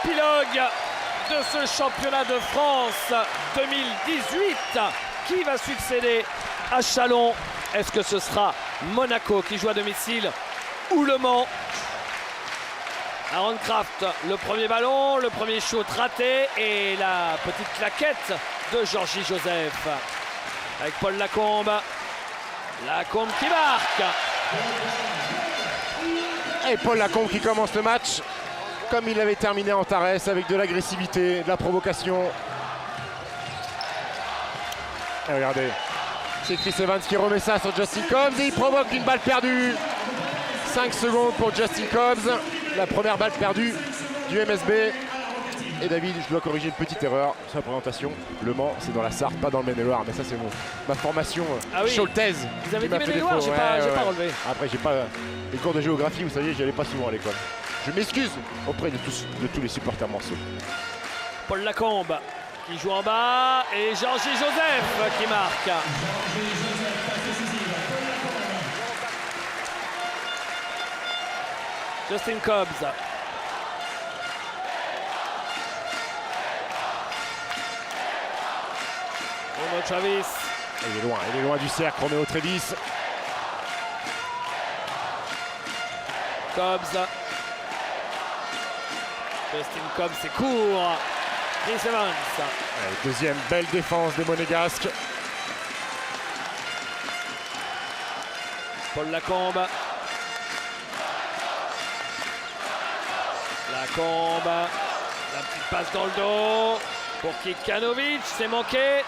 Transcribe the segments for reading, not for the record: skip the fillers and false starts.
l'épilogue de ce championnat de France 2018 qui va succéder à Chalon. Est-ce que ce sera Monaco qui joue à domicile ou Le Mans? Aaron Kraft, le premier ballon, le premier shoot raté et la petite claquette de Georgie Joseph. Avec Paul Lacombe. Lacombe qui marque. Et Paul Lacombe qui commence le match comme il avait terminé en Antares, avec de l'agressivité, de la provocation. Et regardez, c'est Chris Evans qui remet ça sur Justin Cobbs et il provoque une balle perdue. 5 secondes pour Justin Cobbs, la première balle perdue du MSB. Et David, je dois corriger une petite erreur sur la présentation. Le Mans, c'est dans la Sarthe, pas dans le Maine-et-Loire. Mais ça, c'est ma formation choltaise. Vous avez dit Maine-et-Loire, j'ai pas relevé. Après, j'ai pas les cours de géographie, vous savez, j'y allais pas souvent à l'école. Je m'excuse auprès de tous les supporters morceaux. Paul Lacombe qui joue en bas et Georgie Joseph qui marque. Justin Cobbs. Romo Travis. Il est loin du cercle, Roméo Travis. Cobbs. Justin Cobbs, c'est court. Chris Evans. Allez, deuxième belle défense des Monégasques. Paul Lacombe. Lacombe. La petite passe dans le dos pour Kikanovic. C'est manqué.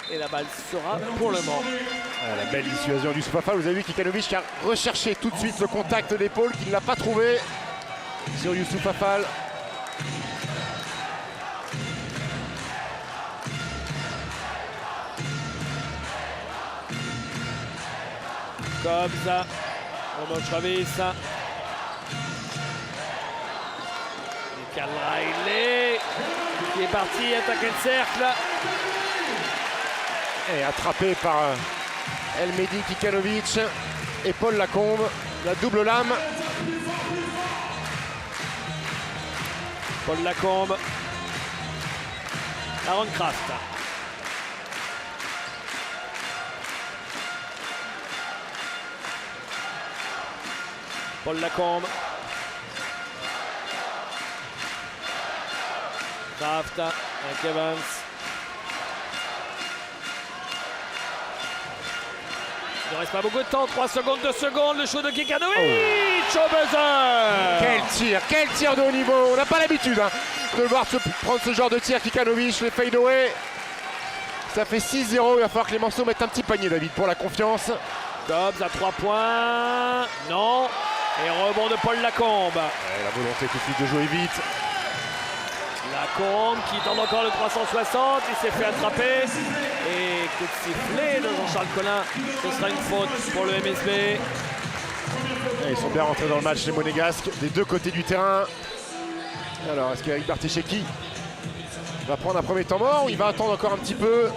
Et la balle sera pour Le Mans. La belle dissuasion du Soufafal. Vous avez vu Kikanovic qui a recherché tout de suite le contact d'épaule, qu'il ne l'a pas trouvé sur Youssouf Afal. Cobbs, Romo Travis. Michael Riley qui est parti attaquer le cercle. Et attrapé par Elmedi Kikanovic et Paul Lacombe. La double lame. Paul Lacombe. Aaron Kraft. Paul Lacombe. Kraft avec Evans. Il ne reste pas beaucoup de temps, 3 secondes, 2 secondes, le shoot de Kikanovic au buzzer. Quel tir de haut niveau. On n'a pas l'habitude de le voir prendre ce genre de tir, Kikanovic, les fade away. Ça fait 6-0, il va falloir que les morceaux mettent un petit panier, David, pour la confiance. Cobbs à 3 points, non. Et rebond de Paul Lacombe. La volonté tout de suite de jouer vite. Lacombe qui tente encore le 360, il s'est fait attraper. Et coup de sifflet de Jean-Charles Collin, ce sera une faute pour le MSB. Et ils sont bien rentrés dans le match, les Monégasques, des deux côtés du terrain. Alors, est-ce qu'Eric Barthécheki va prendre un premier temps mort ou il va attendre encore un petit peu?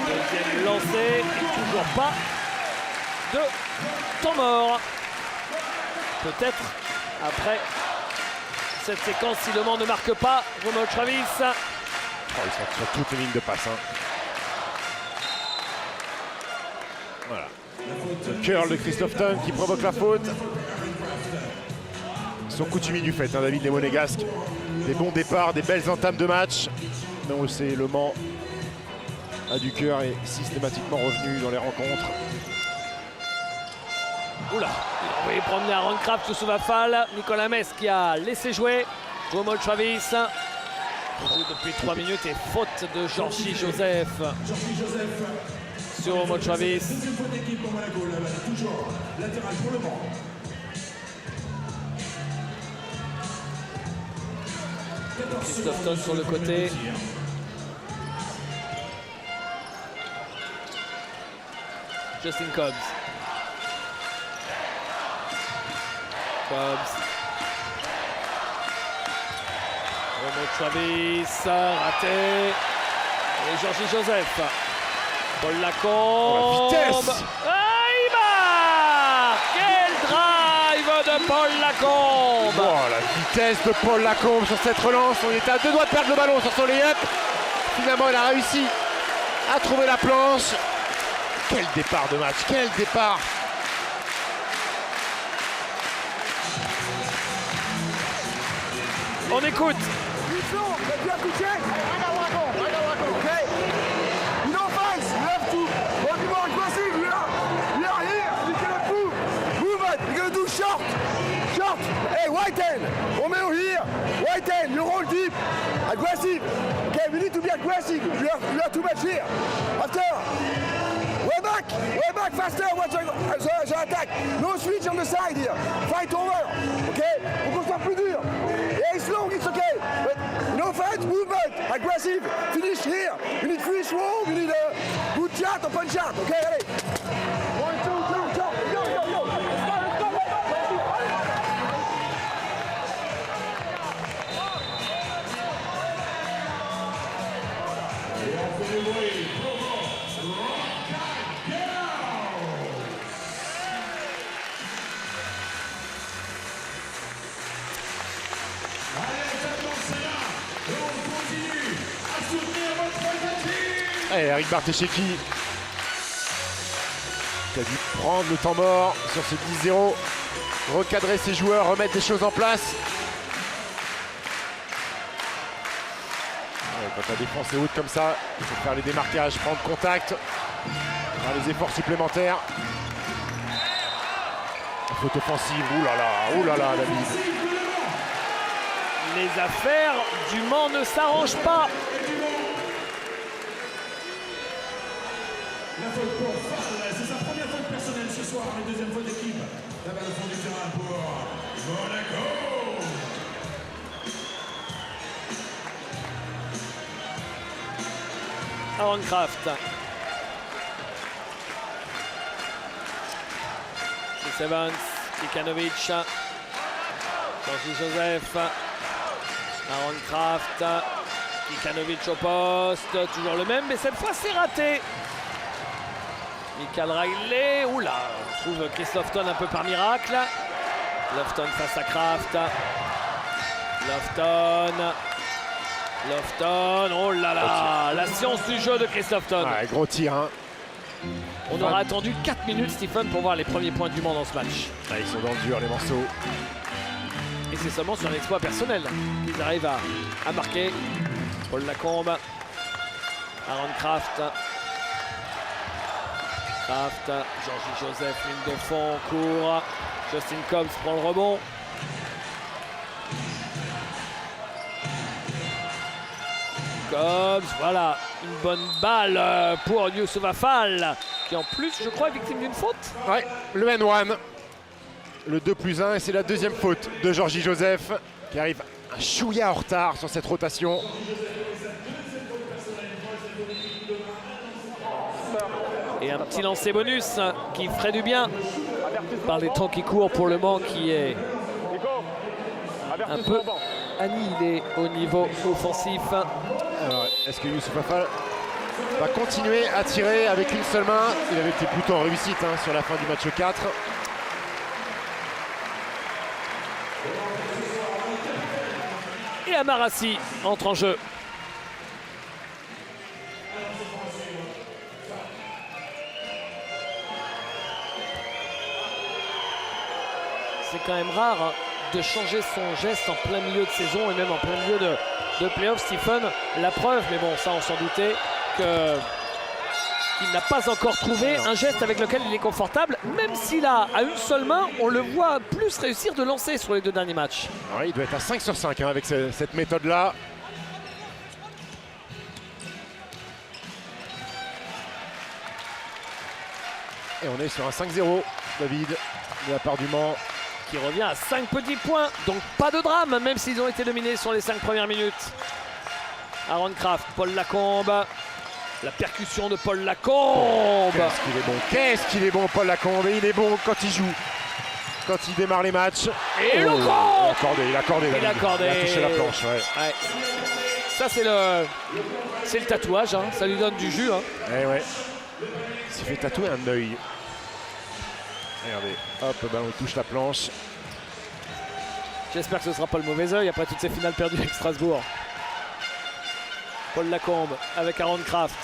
Deuxième lancé, et toujours pas de temps mort. Peut-être après cette séquence, si Le Mans ne marque pas, Romo Travis. Ils sont sur toutes les lignes de passe. Voilà. Le curl de Christophe Tung qui provoque la faute. Ils sont coutumiers du fait, David, les Monégasques. Des bons départs, des belles entames de match. Mais on le sait, Le Mans a du cœur et systématiquement revenu dans les rencontres. Oula, il a envoyé promener Aaron Kraft sous Soufafal. Nicolas Metz qui a laissé jouer. Romo Travis. Depuis 3 minutes et faute de Georgie Joseph sur Romo Travis. Christophe sur le côté. Justin Cobbs. Romo Travis, raté. Et Georgie Joseph. Paul Lacombe. La vitesse. Ah, il marque. Quel drive de Paul Lacombe. Oh, la vitesse de Paul Lacombe sur cette relance. On était à 2 doigts de perdre le ballon sur son lay-up. Finalement, il a réussi à trouver la planche. Quel départ de match, quel départ. On écoute. Hey, Whiten, Romeo here. Whiten, you roll deep. Aggressive. Okay, we need to be aggressive. You are too much here. After. Way back faster. Watch the attack. No switch on the side here. Fight over. Okay? Faut qu'on soit plus dur. Yeah, it's long, it's okay. But no fight, movement. Aggressive. Finish here. We need finish roll. We need a good shot, open shot. Okay, allez. 1, 2, 3, go. Go. Et Eric Bartesheki qui a dû prendre le temps mort sur ce 10-0, recadrer ses joueurs, remettre des choses en place. Quand la défense est haute comme ça, il faut faire les démarquages, prendre contact, faire les efforts supplémentaires. Faute offensive, oulala, David. Les affaires du Mans ne s'arrangent pas. La faute pour Fall, c'est sa première faute personnelle ce soir, mais deuxième faute d'équipe. La balle au fond du terrain pour Monaco. Aaron Kraft. Chris Evans, Kikanovic, Georgie Joseph, Aaron Kraft, Kikanovic au poste, toujours le même, mais cette fois c'est raté. Michael Riley, oula, on trouve Christophe Ton un peu par miracle. Lofton face à Kraft. Lofton, oh là là, la science du jeu de Christophe Ton. Ouais, gros tir, hein. On aura attendu 4 minutes, Stephen, pour voir les premiers points du Mans dans ce match. Ah, ils sont dans le dur, les morceaux. Et c'est seulement sur un exploit personnel qu'ils arrivent à marquer. Paul Lacombe, Aaron Kraft, Georgie Joseph, ligne de fond, court. Justin Cobbs prend le rebond. Cobbs, voilà, une bonne balle pour Youssouf Fall, qui en plus, je crois, est victime d'une faute. Ouais, le N1, le 2+1, et c'est la deuxième faute de Georgie Joseph, qui arrive un chouïa en retard sur cette rotation. Et un petit lancer bonus qui ferait du bien par les temps qui courent pour le Mans, qui est un peu annihilé au niveau offensif. Alors, est-ce que Youssouf Fall va continuer à tirer avec une seule main? Il avait été plutôt en réussite sur la fin du match 4. Et Amarassi entre en jeu. C'est quand même rare de changer son geste en plein milieu de saison et même en plein milieu de playoff, Stephen. La preuve, mais bon, ça on s'en doutait, qu'il n'a pas encore trouvé un geste avec lequel il est confortable, même s'il a à une seule main, on le voit plus réussir de lancer sur les 2 derniers matchs. Ouais, il doit être à 5 sur 5 avec cette méthode-là. Et on est sur un 5-0, David, de la part du Mans, qui revient à 5 petits points. Donc pas de drame, même s'ils ont été dominés sur les 5 premières minutes. Aaron Kraft, Paul Lacombe. La percussion de Paul Lacombe. Qu'est-ce qu'il est bon, qu'est-ce qu'il est bon, Paul Lacombe. Et il est bon quand il joue, quand il démarre les matchs. Et le compte. Il a accordé. Il a accordé. Il a touché la planche, ouais. Ouais. Ça, c'est le tatouage, hein. Ça lui donne du jus. Hein. Eh ouais. Il s'est fait tatouer un œil. Regardez, hop, le ballon touche la planche. J'espère que ce ne sera pas le mauvais œil après toutes ces finales perdues avec Strasbourg. Paul Lacombe avec Aaron Kraft.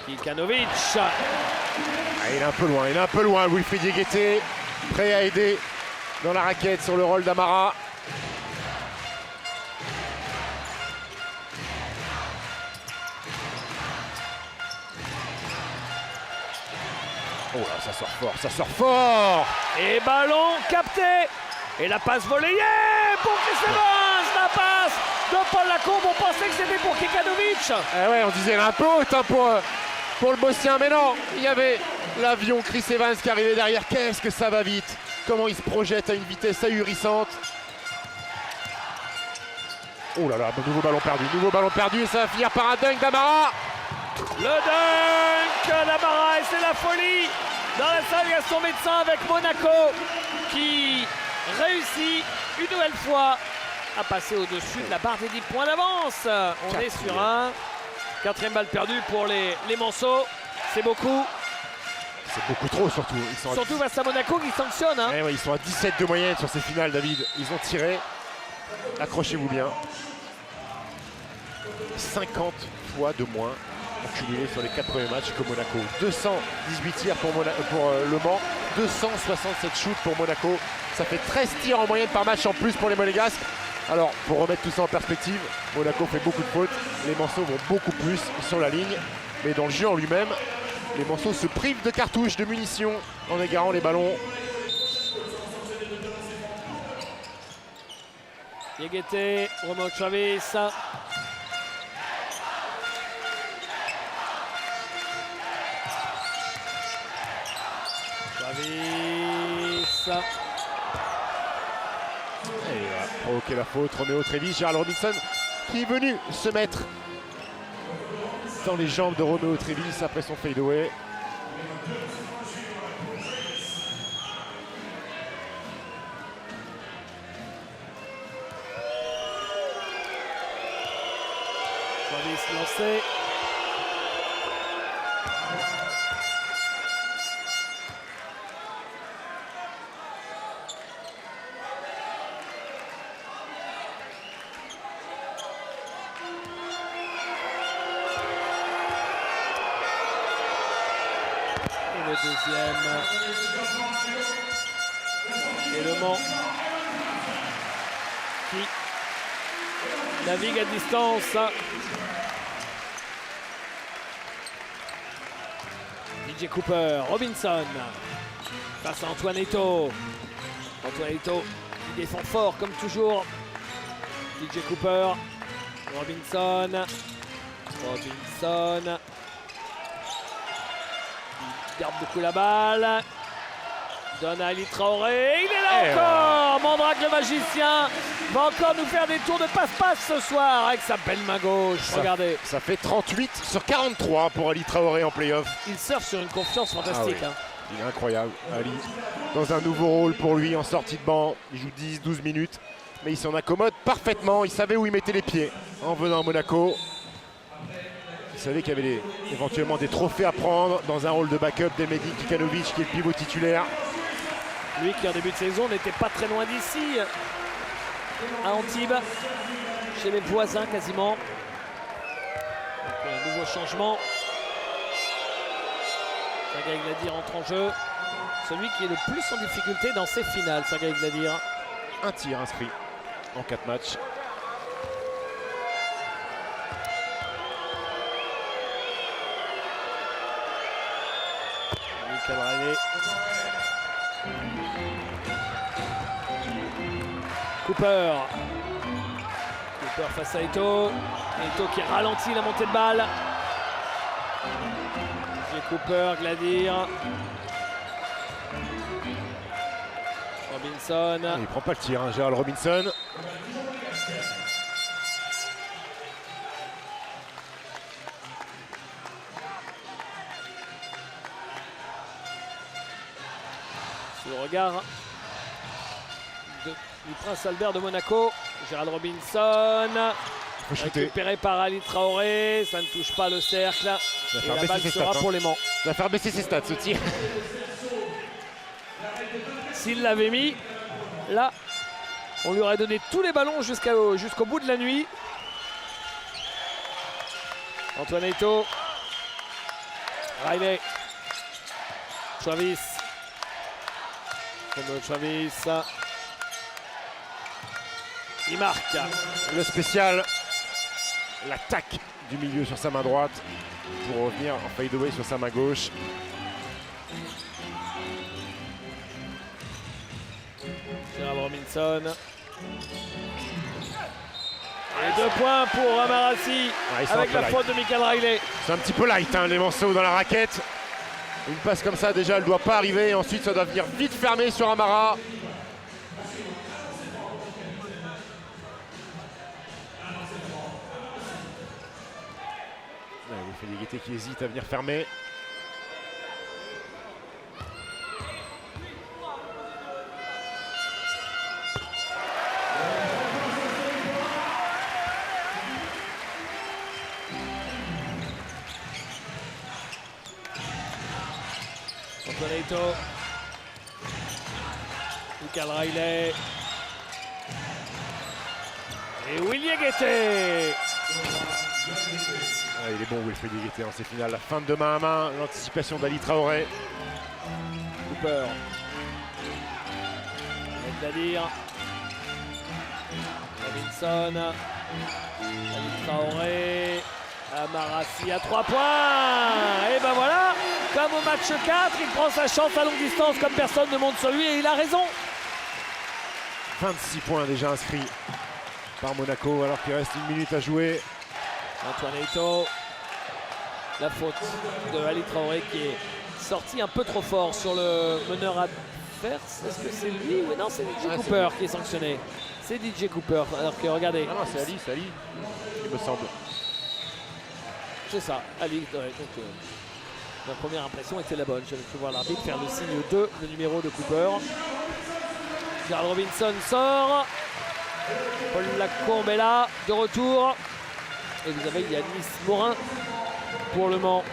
Kikanovic. Il est un peu loin, Wilfried Diégueté, prêt à aider dans la raquette sur le rôle d'Amara. Oh là, ça sort fort. Et ballon capté. Et la passe volée pour Chris Evans. La passe de Paul Lacombe. On pensait que c'était pour Kikanovic. Eh ouais, on disait un peu haute hein, pour le Bosnien, mais non, il y avait l'avion Chris Evans qui arrivait derrière. Qu'est-ce que ça va vite. Comment il se projette à une vitesse ahurissante. Oh là là, nouveau ballon perdu et ça va finir par un dunk d'Amara. Le dunk d'Amara et c'est la folie dans la salle Gaston Médecin avec Monaco qui réussit une nouvelle fois à passer au-dessus de la barre des 10 points d'avance. On est sur un 4e balle perdue pour les Manceaux. C'est beaucoup. C'est beaucoup trop surtout. Surtout face à Monaco qui sanctionne. Hein. Eh ouais, ils sont à 17 de moyenne sur ces finales, David. Ils ont tiré. Accrochez-vous bien. 50 fois de moins cumulé sur les 4 premiers matchs que Monaco. 218 tirs pour Le Mans, 267 shoots pour Monaco. Ça fait 13 tirs en moyenne par match en plus pour les Monégasques. Alors, pour remettre tout ça en perspective, Monaco fait beaucoup de fautes. Les Manceaux vont beaucoup plus sur la ligne. Mais dans le jeu en lui-même, les Manceaux se privent de cartouches, de munitions en égarant les ballons. Diégueté, Romeo Travis. Et il va provoquer la faute. Romeo Travis, Gérald Robinson qui est venu se mettre dans les jambes de Romeo Travis après son fadeaway. Travis lancé. Le deuxième. Et Le Mans qui navigue à distance. DJ Cooper, Robinson face à Antoine Eto'o. Antoine Eto'o qui défend fort comme toujours. DJ Cooper, Robinson. Il garde beaucoup la balle. Donne à Ali Traoré. Il est là encore. Mandrake le magicien va encore nous faire des tours de passe-passe ce soir avec sa belle main gauche. Regardez. Ça fait 38 sur 43 pour Ali Traoré en play-off. Il surfe sur une confiance fantastique. Ah oui. Il est incroyable, Ali. Dans un nouveau rôle pour lui en sortie de banc. Il joue 10-12 minutes. Mais il s'en accommode parfaitement. Il savait où il mettait les pieds en venant à Monaco. Il savait qu'il y avait éventuellement des trophées à prendre dans un rôle de backup d'Emedi Kikanovic qui est le pivot titulaire. Lui qui en début de saison n'était pas très loin d'ici, à Antibes, chez les voisins quasiment. Donc, un nouveau changement. Sergueï Gladir entre en jeu. Celui qui est le plus en difficulté dans ces finales, Sergueï Gladir. Un tir inscrit en 4 matchs. Cooper face à Eto'o. Eto'o qui ralentit la montée de balle. Cooper, Gladir. Robinson. Il prend pas le tir, hein, Gérald Robinson. Sous le regard du prince Albert de Monaco. Gérald Robinson. Faut shooter. Récupéré par Ali Traoré. Ça ne touche pas le cercle. Ça va Et faire la baisser balle ses sera stats. pour les Mans. Ça va faire baisser ses stats, ce tir. S'il l'avait mis, là, on lui aurait donné tous les ballons jusqu'au bout de la nuit. Antoine Eto'o. Riley. Travis. Travis. Il marque. Le spécial. L'attaque du milieu sur sa main droite. Pour revenir en fadeaway sur sa main gauche. Gérald Robinson. Et 2 points pour Amarassi avec la faute de Michael Riley. C'est un petit peu light, hein, les morceaux dans la raquette. Une passe comme ça, déjà, elle ne doit pas arriver. Ensuite, ça doit venir vite fermé sur Amara. Il fait des Guettet qui hésite à venir fermer. Antoine Eto'o. Michael Riley. Et William Guettet. Ah, il est bon, Wilfried Guettet en ces finales. La fin de main à main, l'anticipation d'Ali Traoré. Cooper. Dadir. Robinson. Ali Traoré. Amarassi à 3 points. Et ben voilà, comme au match 4, il prend sa chance à longue distance comme personne ne monte sur lui et il a raison. 26 points déjà inscrits par Monaco alors qu'il reste 1 minute à jouer. Antoine Eto'o. La faute de Ali Traoré qui est sorti un peu trop fort sur le meneur adverse. Est-ce que c'est lui? Oui, non, c'est DJ Cooper qui est sanctionné. C'est DJ Cooper. Alors que regardez. Ah non, c'est Ali, il me semble. C'est ça, Ali. Ouais, donc, ma première impression était la bonne. J'avais pu voir l'arbitre faire le signe 2, le numéro de Cooper. Gérald Robinson sort. Paul Lacombe est là, de retour. Et vous avez Yanis Morin pour le Mans.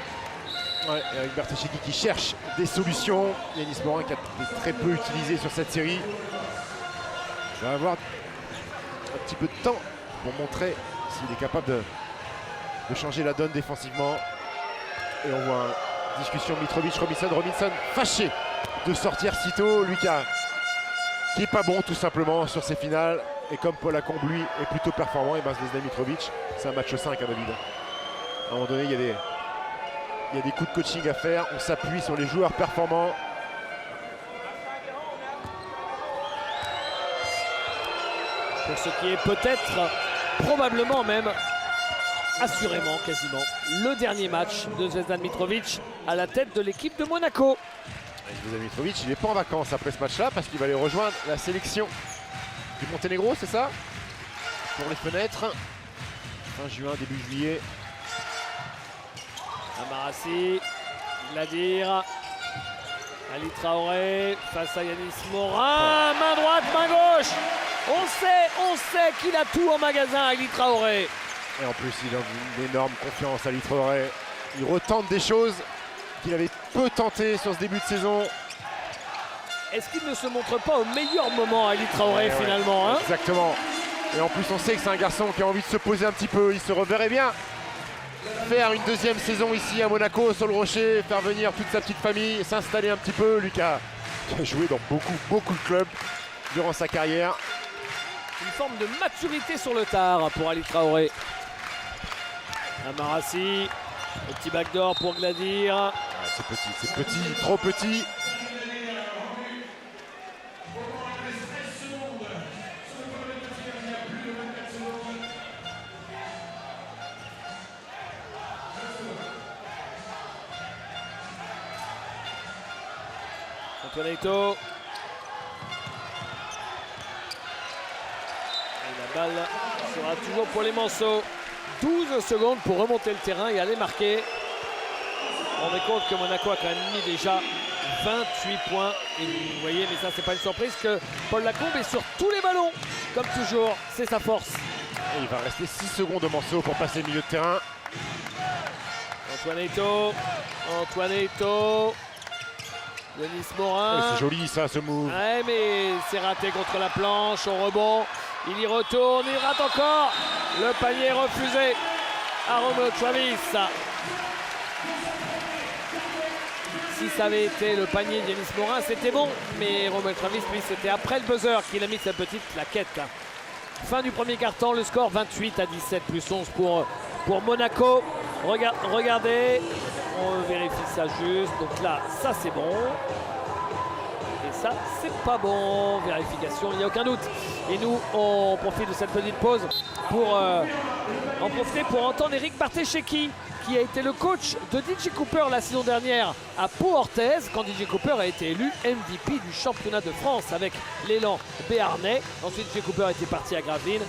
Ouais, avec Bertacheki qui cherche des solutions. Yanis Morin qui a été très peu utilisé sur cette série. Il va avoir un petit peu de temps pour montrer s'il est capable de changer la donne défensivement. Et on voit une discussion Mitrovic-Robinson. Robinson fâché de sortir si tôt. Lui qui est pas bon tout simplement sur ces finales. Et comme Paul Lacombe lui est plutôt performant, et ben Zvezdan Mitrovic, c'est un match 5 à David. À un moment donné, il y a des coups de coaching à faire. On s'appuie sur les joueurs performants. Pour ce qui est peut-être, probablement même, assurément, quasiment, le dernier match de Zvezdan Mitrovic à la tête de l'équipe de Monaco. Zvezdan Mitrovic, il n'est pas en vacances après ce match-là parce qu'il va aller rejoindre la sélection du Monténégro, c'est ça? Pour les fenêtres. Fin juin, début juillet. Amarassi, Gladir, Ali Traoré face à Yanis Morin, main droite, main gauche. On sait qu'il a tout en magasin, Ali Traoré. Et en plus, il a une énorme confiance, Ali Traoré. Il retente des choses qu'il avait peu tentées sur ce début de saison. Est-ce qu'il ne se montre pas au meilleur moment, Ali Traoré, finalement, hein? Exactement. Et en plus, on sait que c'est un garçon qui a envie de se poser un petit peu. Il se reverrait bien faire une deuxième saison ici à Monaco, sur le Rocher, faire venir toute sa petite famille, s'installer un petit peu. Lui qui a joué dans beaucoup de clubs durant sa carrière. Une forme de maturité sur le tard pour Ali Traoré. Amarassi, le petit backdoor pour Gladir. Ah, c'est petit, trop petit. Antoine Eto'o. Balle sera toujours pour les Manceaux. 12 secondes pour remonter le terrain et aller marquer. On se rend compte que Monaco a quand même mis déjà 28 points. Et vous voyez, mais ça c'est pas une surprise, que Paul Lacombe est sur tous les ballons. Comme toujours, c'est sa force. Et il va rester 6 secondes au Manceau pour passer le milieu de terrain. Antoine Eto'o. Yanis Morin. C'est joli ça, ce move. Ouais, mais c'est raté contre la planche, au rebond. Il y retourne, il rate encore. Le panier est refusé à Romeo Travis. Si ça avait été le panier de Yanis Morin, c'était bon. Mais Romeo Travis, lui, c'était après le buzzer qu'il a mis sa petite claquette. Fin du premier quart-temps, le score 28-17 plus 11 pour Monaco. Regardez, on vérifie ça juste. Donc là, ça c'est bon. Et ça, c'est pas bon. Vérification, il n'y a aucun doute. Et nous, on profite de cette petite pause pour en profiter pour entendre Eric Bartesheki, qui a été le coach de DJ Cooper la saison dernière à Pau-Orthez, quand DJ Cooper a été élu MVP du championnat de France avec l'élan béarnais. Ensuite, DJ Cooper était parti à Gravelines.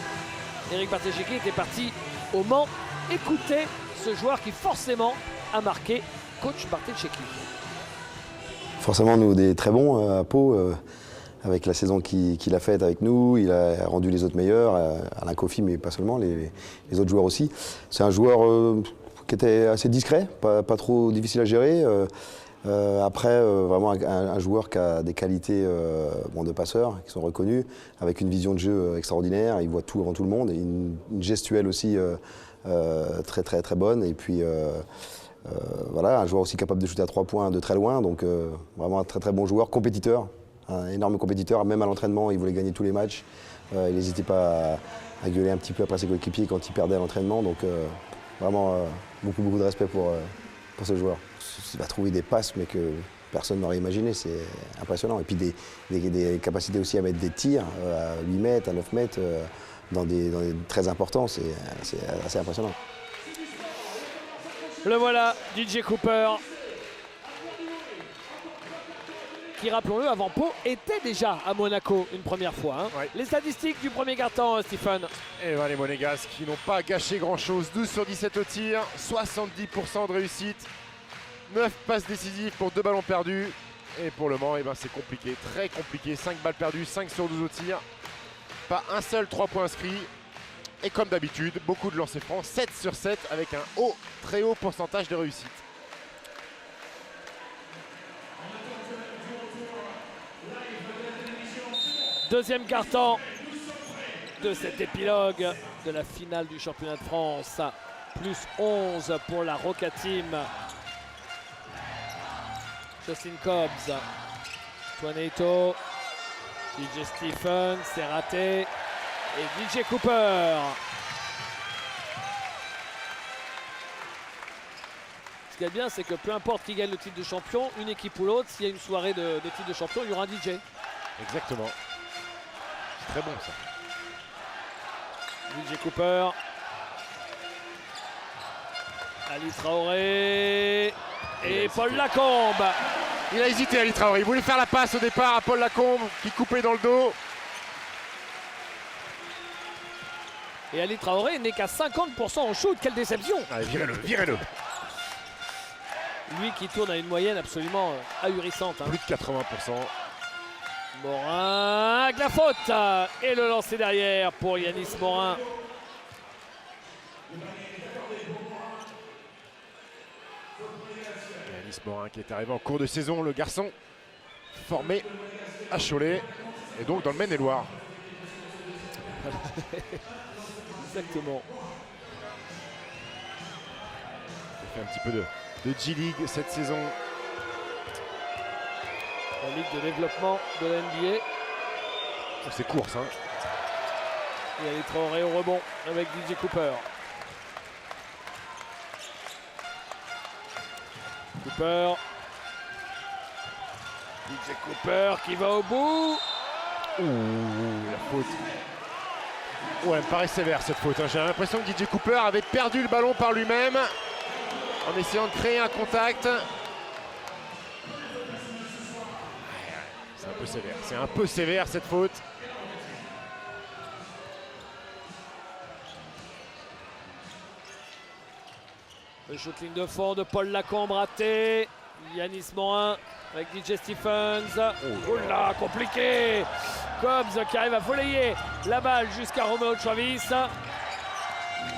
Eric Bartesheki était parti au Mans. Écoutez ce joueur qui forcément a marqué, coach Bartesheki. Forcément, nous, des très bons à Pau, avec la saison qu'il a faite avec nous. Il a rendu les autres meilleurs, Alain Kofi, mais pas seulement, les autres joueurs aussi. C'est un joueur qui était assez discret, pas trop difficile à gérer. Après, vraiment un joueur qui a des qualités de passeur, qui sont reconnues, avec une vision de jeu extraordinaire. Il voit tout avant tout le monde, et une gestuelle aussi très très très bonne. Et puis voilà, un joueur aussi capable de shooter à 3 points de très loin. Donc vraiment un très très bon joueur, compétiteur, un énorme compétiteur. Même à l'entraînement, il voulait gagner tous les matchs. Il n'hésitait pas à gueuler un petit peu après ses coéquipiers quand il perdait à l'entraînement. Donc vraiment beaucoup de respect pour ce joueur. Il va trouver des passes mais que personne n'aurait imaginé, c'est impressionnant. Et puis des capacités aussi à mettre des tirs à 8 mètres, à 9 mètres, dans des très importants, c'est assez impressionnant. Le voilà, DJ Cooper, qui, rappelons-le, avant Pau, était déjà à Monaco une première fois. Hein. Ouais. Les statistiques du premier quart-temps, Stephen. Et voilà les Monégasques qui n'ont pas gâché grand-chose. 12 sur 17 au tir, 70% de réussite, 9 passes décisives pour 2 ballons perdus. Et pour le Mans, c'est compliqué, très compliqué. 5 balles perdues, 5 sur 12 au tir. Pas un seul 3 points inscrits. Et comme d'habitude, beaucoup de lancers francs, 7 sur 7 avec un très haut pourcentage de réussite. Deuxième quart-temps de cet épilogue de la finale du championnat de France. Plus 11 pour la Roca Team. Jocelyn Cobbs, Antoine Eto'o, DJ Stephen, c'est raté. Et DJ Cooper. Ce qui est bien, c'est que peu importe qui gagne le titre de champion, une équipe ou l'autre, s'il y a une soirée de titre de champion, il y aura un DJ. Exactement. C'est très bon ça. DJ Cooper. Ali Traoré. Et Paul Lacombe. Il a hésité, Ali Traoré. Il voulait faire la passe au départ à Paul Lacombe qui coupait dans le dos. Et Ali Traoré n'est qu'à 50% en shoot. Quelle déception! Allez, virez-le. Lui qui tourne à une moyenne absolument ahurissante. Hein. Plus de 80%. Morin avec la faute. Et le lancer derrière pour Yanis Morin. Yanis Morin qui est arrivé en cours de saison, le garçon formé à Cholet et donc dans le Maine-et-Loire. Exactement. Il fait un petit peu de G-League cette saison. La ligue de développement de la NBA. C'est course, hein. Et Ali Traoré au rebond avec DJ Cooper. DJ Cooper qui va au bout. Ouh, la faute. Ouais, elle me paraît sévère cette faute. Hein. J'ai l'impression que DJ Cooper avait perdu le ballon par lui-même en essayant de créer un contact. C'est un peu sévère. C'est un peu sévère cette faute. Le shoot ligne de fond de Paul Lacombe raté. Yanis Morin avec DJ Stephens. Oh là, compliqué. Cobbs qui arrive à volleyer la balle jusqu'à Romeo Travis.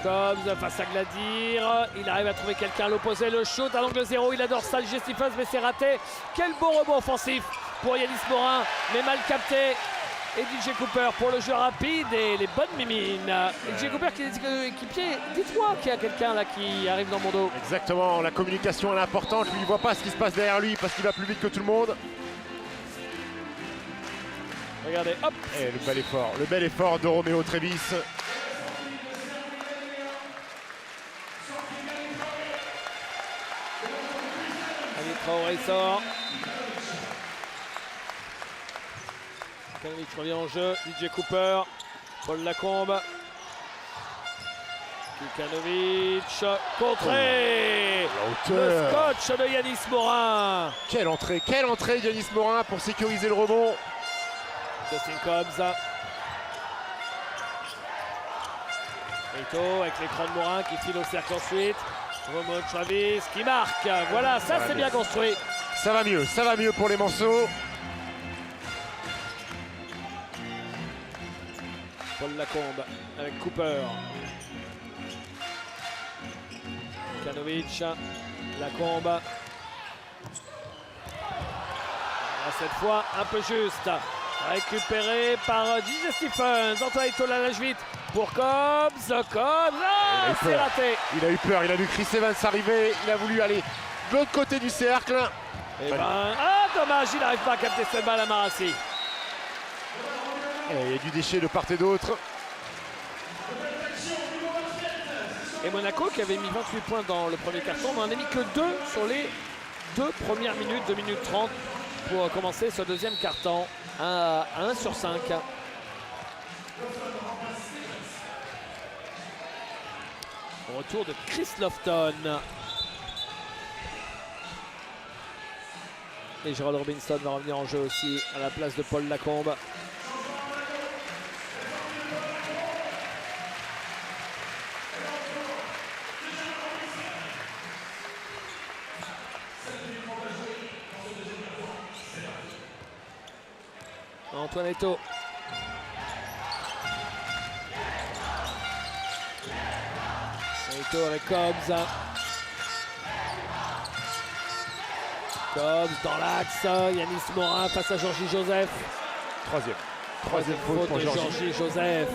Cobbs face à Gladir. Il arrive à trouver quelqu'un à l'opposé. Le shoot à l'angle 0. Il adore ça, DJ Stephens, mais c'est raté. Quel beau rebond offensif pour Yanis Morin, mais mal capté. Et DJ Cooper pour le jeu rapide et les bonnes mimines. Et DJ Cooper qui est équipier. Dites-moi qu'il y a quelqu'un là qui arrive dans mon dos. Exactement, la communication elle est importante. Lui, il ne voit pas ce qui se passe derrière lui parce qu'il va plus vite que tout le monde. Regardez, hop. Et le bel effort de Romeo Travis. Ali Traoré sort. Kikanovic revient en jeu. DJ Cooper. Paul Lacombe. Kikanovic. Contré. Le scotch de Yanis Morin. Quelle entrée Yanis Morin pour sécuriser le rebond. Justin Cobbs. Eto avec l'écran de Morin qui file au cercle ensuite. Romeo Travis qui marque. Voilà, ça c'est bien construit. Ça va mieux pour les Manceaux. Paul Lacombe avec Cooper. Kikanovic, Lacombe. Cette fois un peu juste. Récupéré par DJ Stephens. Antoine Eto la lâche vite pour Cobbs. Ah, c'est raté. Il a eu peur, il a vu Chris Evans arriver. Il a voulu aller de l'autre côté du cercle. Et dommage, il n'arrive pas à capter cette balle à Marassi. Et il y a du déchet de part et d'autre. Et Monaco qui avait mis 28 points dans le premier quart-temps, n'en a mis que 2 sur les 2 premières minutes, 2 minutes 30 pour commencer ce deuxième quart-temps. 1 sur 5. Retour de Chris Lofton. Et Gerald Robinson va revenir en jeu aussi à la place de Paul Lacombe. Antoine Eto. Eto avec Cobbs. Cobbs dans l'axe. Yanis Morin face à Georgie Joseph. Troisième faute pour de Georgie Joseph.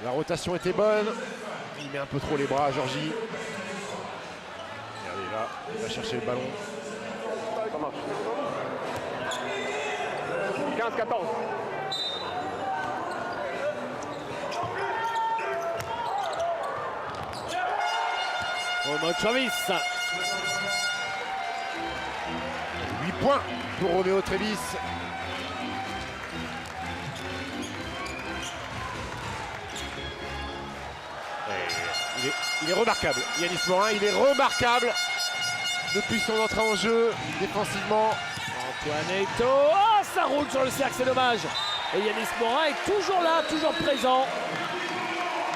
La rotation était bonne. Il met un peu trop les bras à Georgie. Regardez là, il va chercher le ballon. 15-14. Romeo Travis. 8 points pour Romeo Travis. Il est remarquable. Yanis Morin, il est remarquable depuis son entrée en jeu défensivement. Antoine Eto. Oh, ça roule sur le cercle, c'est dommage. Et Yanis Morin est toujours là, toujours présent.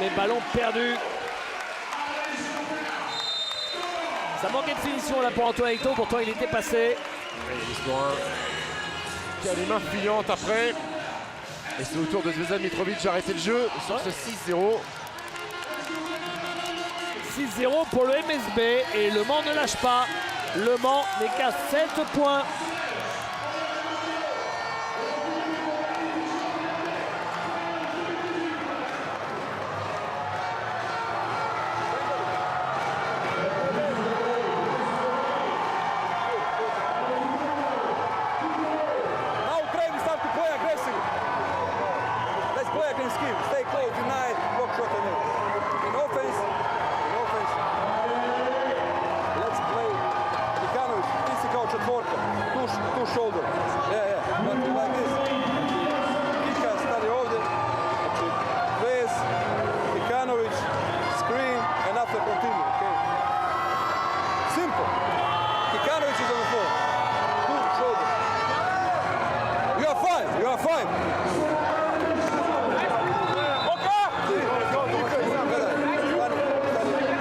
Mais ballon perdu. Ça manquait de finition là pour Antoine Eto, pourtant il était passé. Yanis Morin qui a les mains fuyantes après. Et c'est au tour de Zvezdan Mitrovic d'arrêter le jeu sur ce 6-0. 6-0 pour le MSB et Le Mans ne lâche pas. Le Mans n'est qu'à 7 points. Now Ukraine start to play aggressive. Let's play against him. Stay close, deny, block shot and in offense. Let's play Kikanovic, physical четверка. Two shoulder. Yeah. But like this. Kika stari ovdje. Vez, Kikanovic, screen and after continue. Okay. Simple. Kikanovic is on the floor. Two shoulder. You are fine.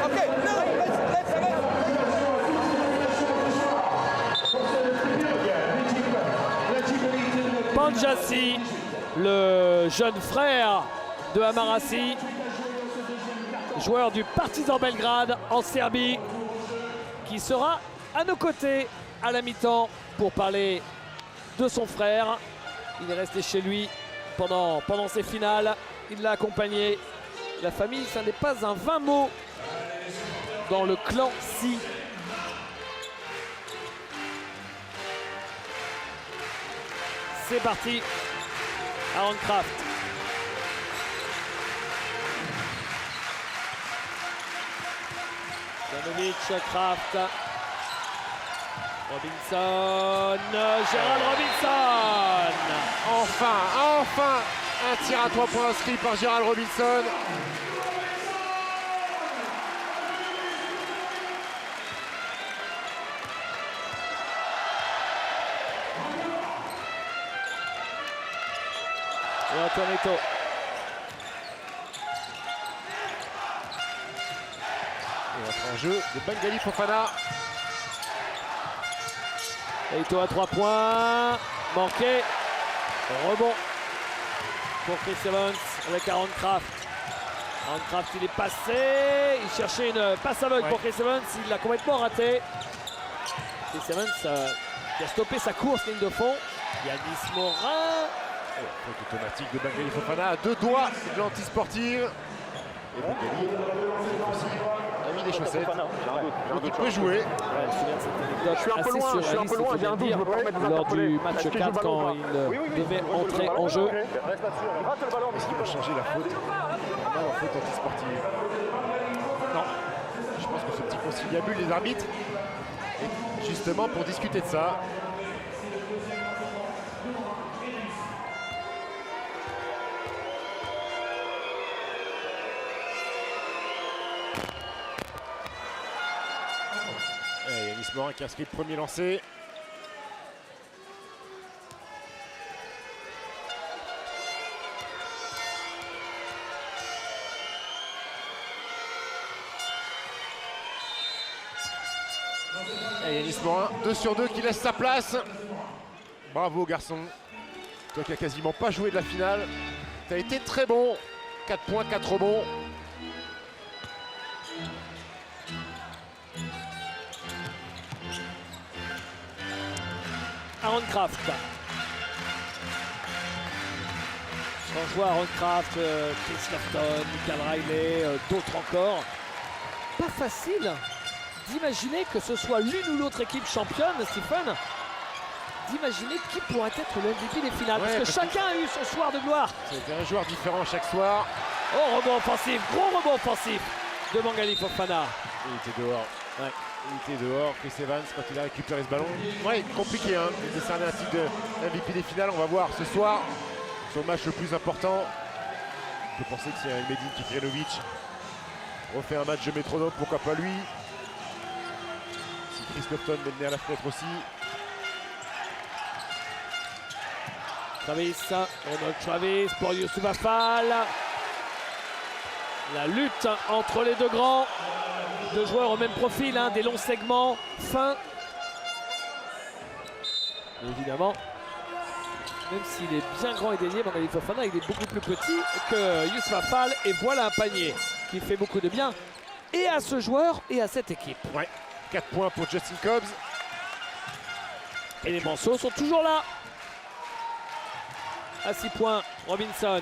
Okay, now let's Panjasi, le jeune frère de Amarasi, joueur du Partizan Belgrade en Serbie, qui sera à nos côtés à la mi-temps pour parler de son frère. Il est resté chez lui pendant ces finales. Il l'a accompagné. La famille, ça n'est pas un vain mot dans le clan Si. C'est parti. Aaron Kraft. Janovic, Kraft. Robinson, Gérald Robinson. Enfin, un tir à 3 points inscrit par Gérald Robinson. Et Antoine Eto'o. Et entre en jeu de Bengali Fofana. Eto'o à 3 points. Manqué. Rebond pour Chris Evans avec Aaron Kraft. Aaron Kraft, il est passé. Il cherchait une passe aveugle pour Chris Evans. Il l'a complètement raté. Chris Evans qui a stoppé sa course ligne de fond. Yanis Morin. Faute automatique de Bengali Fofana à 2 doigts de l'antisportive. Et Bengali aussi a mis des chaussettes. Donc il peut jouer. Je suis un peu loin, j'ai un doute, je veux pas mettre lors du match 4 quand il devait entrer en jeu. Est-ce qu'il va changer la faute en faute antisportive? Non. Je pense que ce petit conciliabule des arbitres est justement pour discuter de ça. Yanis Morin qui inscrit le premier lancé. Et Yanis Morin, 2 sur 2 qui laisse sa place. Bravo garçon. Toi qui n'as quasiment pas joué de la finale. Tu as été très bon. 4 points, 4 rebonds. Aaron Kraft. Quand je vois Aaron Kraft, Chris Lofton, Michael Riley, d'autres encore, pas facile d'imaginer que ce soit l'une ou l'autre équipe championne, Stephen, d'imaginer qui pourrait être le MVP des finales. Ouais, parce que chacun a eu son soir de gloire. C'était un joueur différent chaque soir. Oh, rebond offensif, gros rebond offensif de Bengali Fofana. Il était dehors. Ouais. Il était dehors. Chris Evans, quand il a récupéré ce ballon. Ouais, compliqué, hein. Il décerné un titre de MVP des finales. On va voir ce soir, son match le plus important. Je peux penser que c'est Medin Kikrenovic. Refait un match de métronome, pourquoi pas lui. Si Chris Lofton met le nez à la fenêtre aussi. Travis, Ronald Travis pour Youssouf Afal. La lutte entre les deux grands. Deux joueurs au même profil, hein, des longs segments fins. Et évidemment, même s'il est bien grand et délié, Bengali Fofana, il est beaucoup plus petit que Youssouf Afal. Et voilà un panier qui fait beaucoup de bien et à ce joueur et à cette équipe. Ouais, 4 points pour Justin Cobbs. Et les morceaux sont toujours là. À 6 points, Robinson.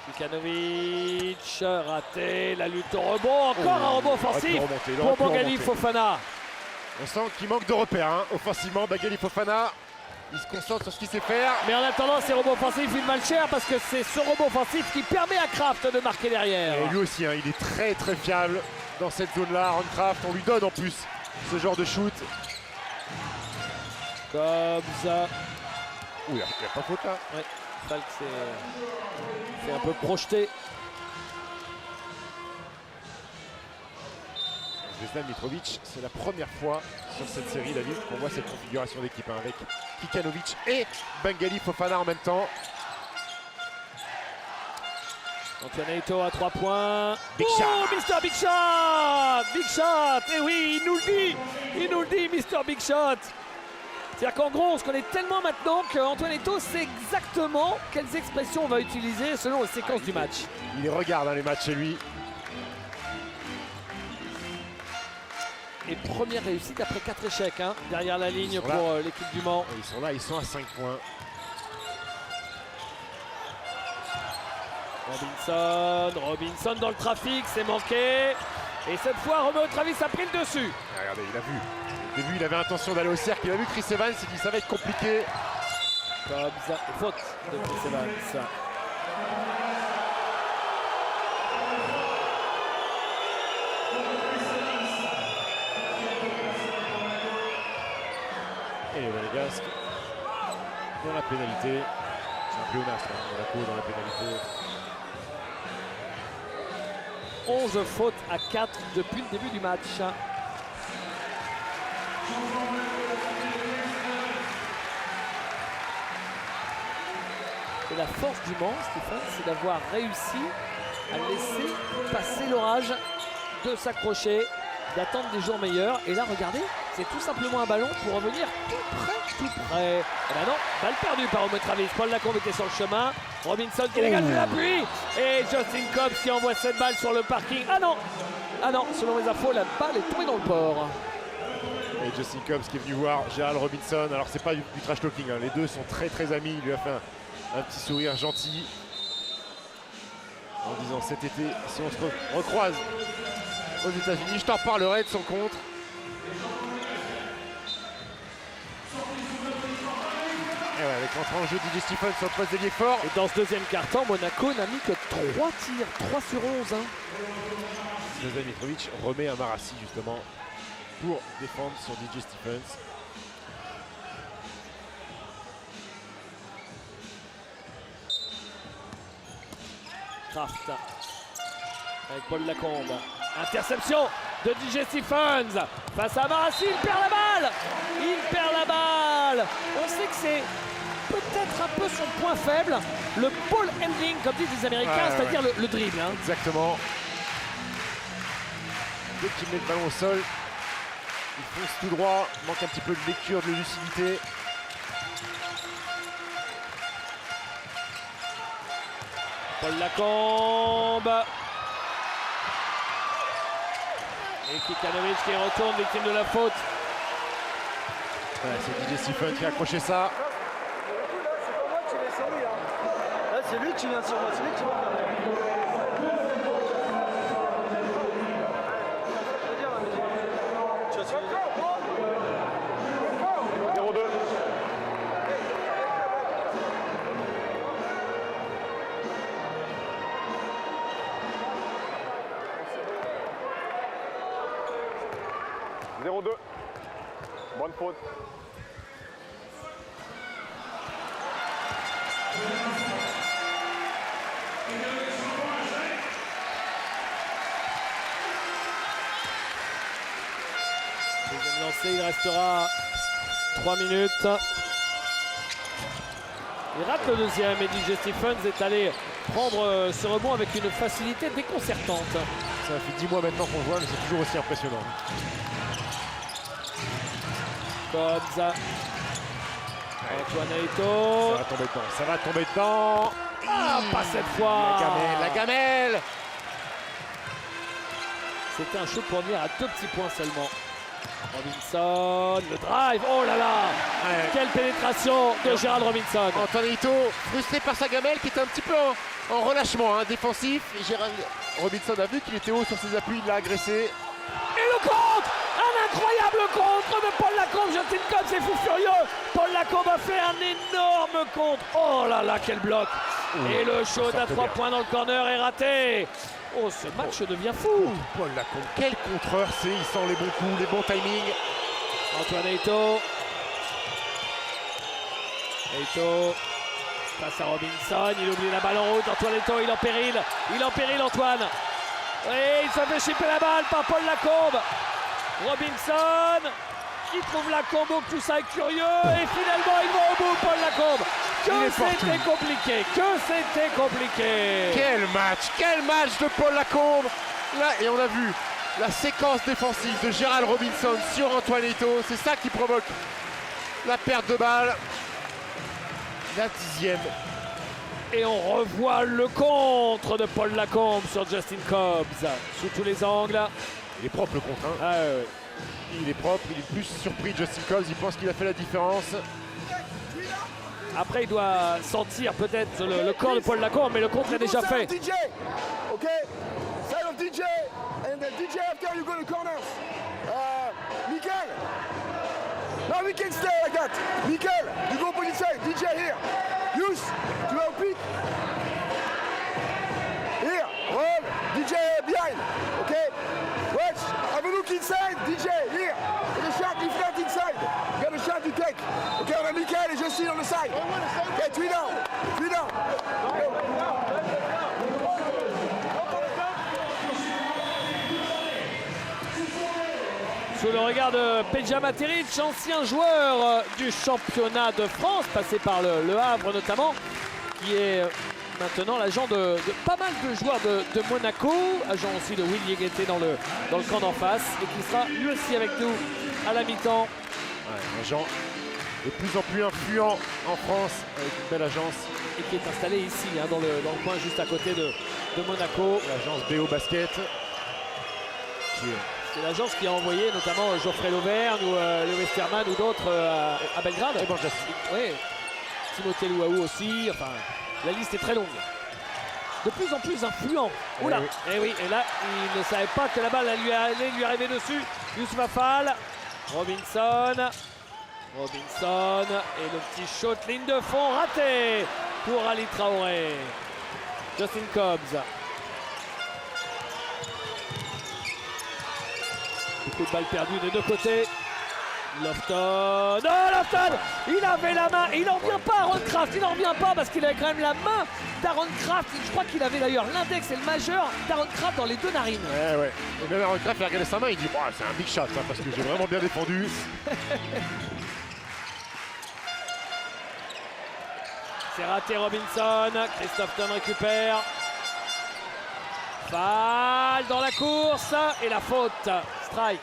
Mikanovic, raté, la lutte au rebond, encore un rebond offensif pour Bengali Fofana. On sent qu'il manque de repères, hein. Offensivement, Bengali Fofana, il se concentre sur ce qu'il sait faire. Mais en attendant, ces rebonds offensifs, il mal cher parce que c'est ce rebond offensif qui permet à Kraft de marquer derrière. Et lui aussi, hein, il est très très fiable dans cette zone-là. Aaron Kraft, on lui donne en plus ce genre de shoot. Cobbs. Il n'y a pas faute là. Ouais, Falk c'est un peu projeté. Zvezdan Mitrovic, c'est la première fois sur cette série, David, qu'on voit cette configuration d'équipe, hein, avec Kikanovic et Bengali Fofana en même temps. Antoine Eto'o à 3 points. Big shot. Mr. Big Shot. Big Shot. Et oui, il nous le dit, Mr. Big Shot. C'est-à-dire qu'en gros, on se connaît tellement maintenant qu'Antoine Eto'o sait exactement quelles expressions on va utiliser selon les séquences du match. Il regarde les matchs chez lui. Et première réussite après 4 échecs derrière la ligne pour l'équipe du Mans. Et ils sont là, ils sont à 5 points. Robinson dans le trafic, c'est manqué. Et cette fois, Romeo Travis a pris le dessus. Ah, regardez, il a vu. Au début, il avait l'intention d'aller au cercle. Il a vu Chris Evans, il dit ça va être compliqué. Comme ça, faute de Chris Evans. Et les Monégasques dans la pénalité. C'est un pléonasme, Monaco dans la pénalité. 11 fautes à 4 depuis le début du match. Et la force du Mans, Stéphane, c'est d'avoir réussi à laisser passer l'orage, de s'accrocher, d'attendre des jours meilleurs. Et là, regardez, c'est tout simplement un ballon pour revenir tout près, tout près. Et ben non, balle perdue par Romeo Travis. Paul Lacombe était sur le chemin. Robinson qui dégage de l'appui. Et Justin Cobbs qui envoie cette balle sur le parking. Ah non, selon les infos, la balle est tombée dans le port. Et Justin Cobbs qui est venu voir Gérald Robinson. Alors c'est pas du trash talking, les deux sont très amis. Il lui a fait un petit sourire gentil en disant cet été, si on se recroise aux États-Unis, je t'en reparlerai de son contre. Et ouais, avec l'entrée en jeu DJ Stephen sur le poste d'ailier fort. Et dans ce deuxième quart-temps, Monaco n'a mis que 3 tirs, 3 sur 11. Zvezdan Mitrovic remet à Marassi justement pour défendre sur DJ Stephens. Kraft avec Paul Lacombe. Interception de DJ Stephens face à Marassi, il perd la balle. On sait que c'est peut-être un peu son point faible, le ball handling comme disent les Américains, c'est-à-dire le dribble. Exactement. Dès qu'il met le ballon au sol, il fonce tout droit, manque un petit peu de lecture, de lucidité. Paul Lacombe. Et Kikanovic qui retourne, victime de la faute. Ouais, c'est DJ Stephen qui a accroché ça. C'est pas moi qui l'ai servi. Là, c'est lui qui vient sur moi, c'est lui qui va faire. Tu vas suivre. 0-2. Bonne faute. Deuxième lancé, il restera 3 minutes. Il rate le deuxième et DJ Stephens est allé prendre ce rebond avec une facilité déconcertante. Ça fait 10 mois maintenant qu'on voit, mais c'est toujours aussi impressionnant. Cobbs. Antoine Eto'o. Ça va tomber dedans. Ah, pas cette fois. La gamelle. C'était un shoot pour venir à 2 petits points seulement. Robinson, le drive, oh là là. Ouais. Quelle pénétration de Gérald Robinson. Antoine Eto'o, frustré par sa gamelle qui était un petit peu en relâchement défensif. Et Gérald Robinson a vu qu'il était haut sur ses appuis, il l'a agressé. Et le contre, un incroyable contre de Paul Lacombe. Justin Cobbs c'est fou furieux. Paul Lacombe a fait un énorme contre. Oh là là, quel bloc. Et le shoot à 3 points dans le corner est raté. Oh, ce match devient fou. Paul Lacombe, quel contreur c'est, il sent les bons coups, les bons timings. Antoine Eto'o. Eto'o face à Robinson, il oublie la balle en route. Antoine Eto'o, il est en péril Antoine. Et il se fait chipper la balle par Paul Lacombe. Robinson qui trouve Lacombe au coup, ça est curieux. Et finalement, il va au bout, Paul Lacombe. Que c'était compliqué. Quel match de Paul Lacombe. Là, et on a vu la séquence défensive de Gérald Robinson sur Antoine Eto'o. C'est ça qui provoque La perte de balle. La 10e. Et on revoit le contre de Paul Lacombe sur Justin Cobbs. Sous tous les angles. Il est propre le contre. Hein. Ah, ouais. Il est propre, il est plus surpris Justin Cobbs, il pense qu'il a fait la différence. Après, il doit sentir peut-être le corps de Paul Lacombe, mais le contre est déjà fait. DJ, OK? Side of DJ, and then DJ after you go to corner. Michael. Now we can stay like that. Michael, you go opposite side. DJ here. Yus, tu vas au pic. Here, roll. DJ behind. OK? Watch. Have a look inside. DJ here. And the shot is not inside. You got a shot to take. OK, on a Michael et Justin on the side. OK, 3 down. 3 down. Sous le regard de Peja Materic, ancien joueur du championnat de France, passé par le Havre notamment, qui est maintenant l'agent de pas mal de joueurs de Monaco, agent aussi de Will Yeguete dans le camp d'en face, et qui sera lui aussi avec nous à la mi-temps. Ouais, un agent de plus en plus influent en France, avec une belle agence. Et qui est installé ici, hein, dans le coin juste à côté de Monaco. L'agence BO Basket. C'est l'agence qui a envoyé notamment Geoffrey Lauvergne ou le Westerman ou d'autres à Belgrade. Et bon, oui, Timothée Luaou aussi. Enfin, la liste est très longue. De plus en plus influent. Oula, oui. Et oui, et là, il ne savait pas que la balle allait lui arriver dessus. Youssouf Afal, Robinson, et le petit shot ligne de fond raté pour Ali Traoré. Justin Cobbs. Beaucoup de balles perdues des deux côtés. Lofton. Oh, Lofton! Il avait la main. Il n'en revient pas, Aaron Kraft. Il n'en revient pas parce qu'il avait quand même la main d'Aaron Kraft. Je crois qu'il avait d'ailleurs l'index et le majeur d'Aaron Kraft dans les deux narines. Ouais. Et même Aaron Kraft, il a regardé sa main, il dit oh, c'est un big shot hein, parce que j'ai vraiment bien défendu. C'est raté Robinson. Christophe récupère. Fall dans la course. Et la faute. Strike.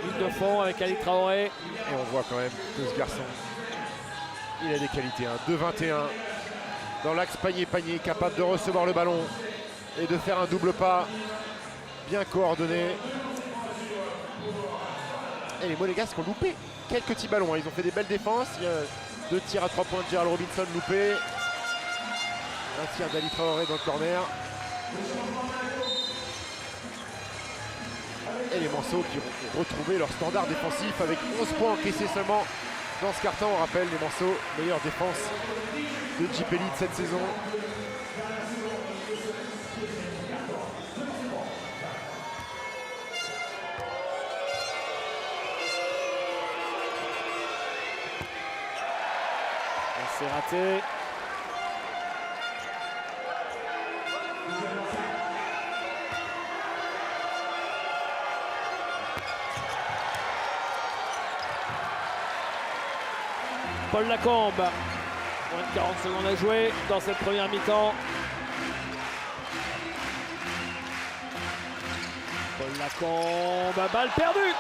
Ligne de fond avec Ali Traoré. Et on voit quand même que ce garçon, il a des qualités. Hein. 2-21 dans l'axe panier-panier, capable de recevoir le ballon et de faire un double pas bien coordonné. Et les Monégasques ont loupé quelques petits ballons. Hein. Ils ont fait des belles défenses. Il y a 2 tirs à 3 points de Gerald Robinson loupé. Un tir d'Ali Traoré dans le corner. Et les Manceaux qui ont retrouvé leur standard défensif avec 11 points encaissés seulement dans ce carton. On rappelle les Manceaux, meilleure défense de Jeep Elite cette saison. C'est raté. Paul Lacombe, moins de 40 secondes à jouer dans cette première mi-temps. Paul Lacombe, balle perdue.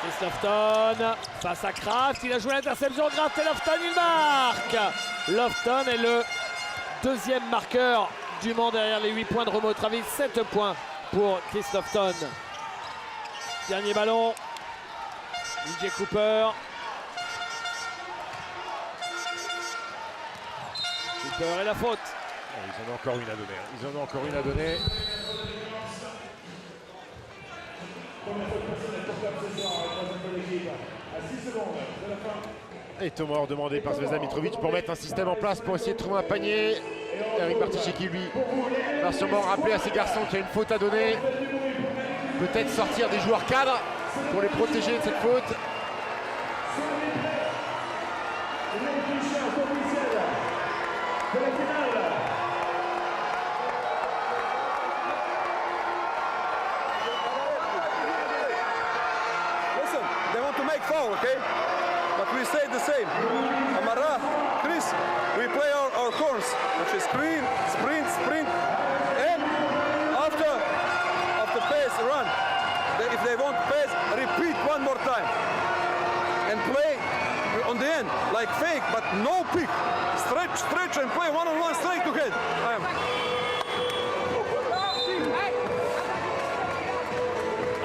Christophe Lofton face à Kraft, il a joué l'interception, Kraft et Lofton, il marque. Lofton est le deuxième marqueur du monde derrière les 8 points de Romo Travis, 7 points pour Christophe Lofton. Dernier ballon, DJ Cooper. Cooper et la faute. Ils en ont encore une à donner. Et Thomas demandé par Zvezdan Mitrovic pour mettre un système en place pour essayer de trouver un panier. Eric Bartici qui lui va sûrement rappeler à ses garçons qu'il y a une faute à donner. Peut-être sortir des joueurs cadres pour les protéger de cette faute. Listen, they want to make foul, okay? But we say the same. Amara, Chris, we play our corners, which is screen, sprint, and after pace, run. If they want pace, repeat one more time. And play on the end, like fake, but no pick. Stretch and play one-on-one straight to head.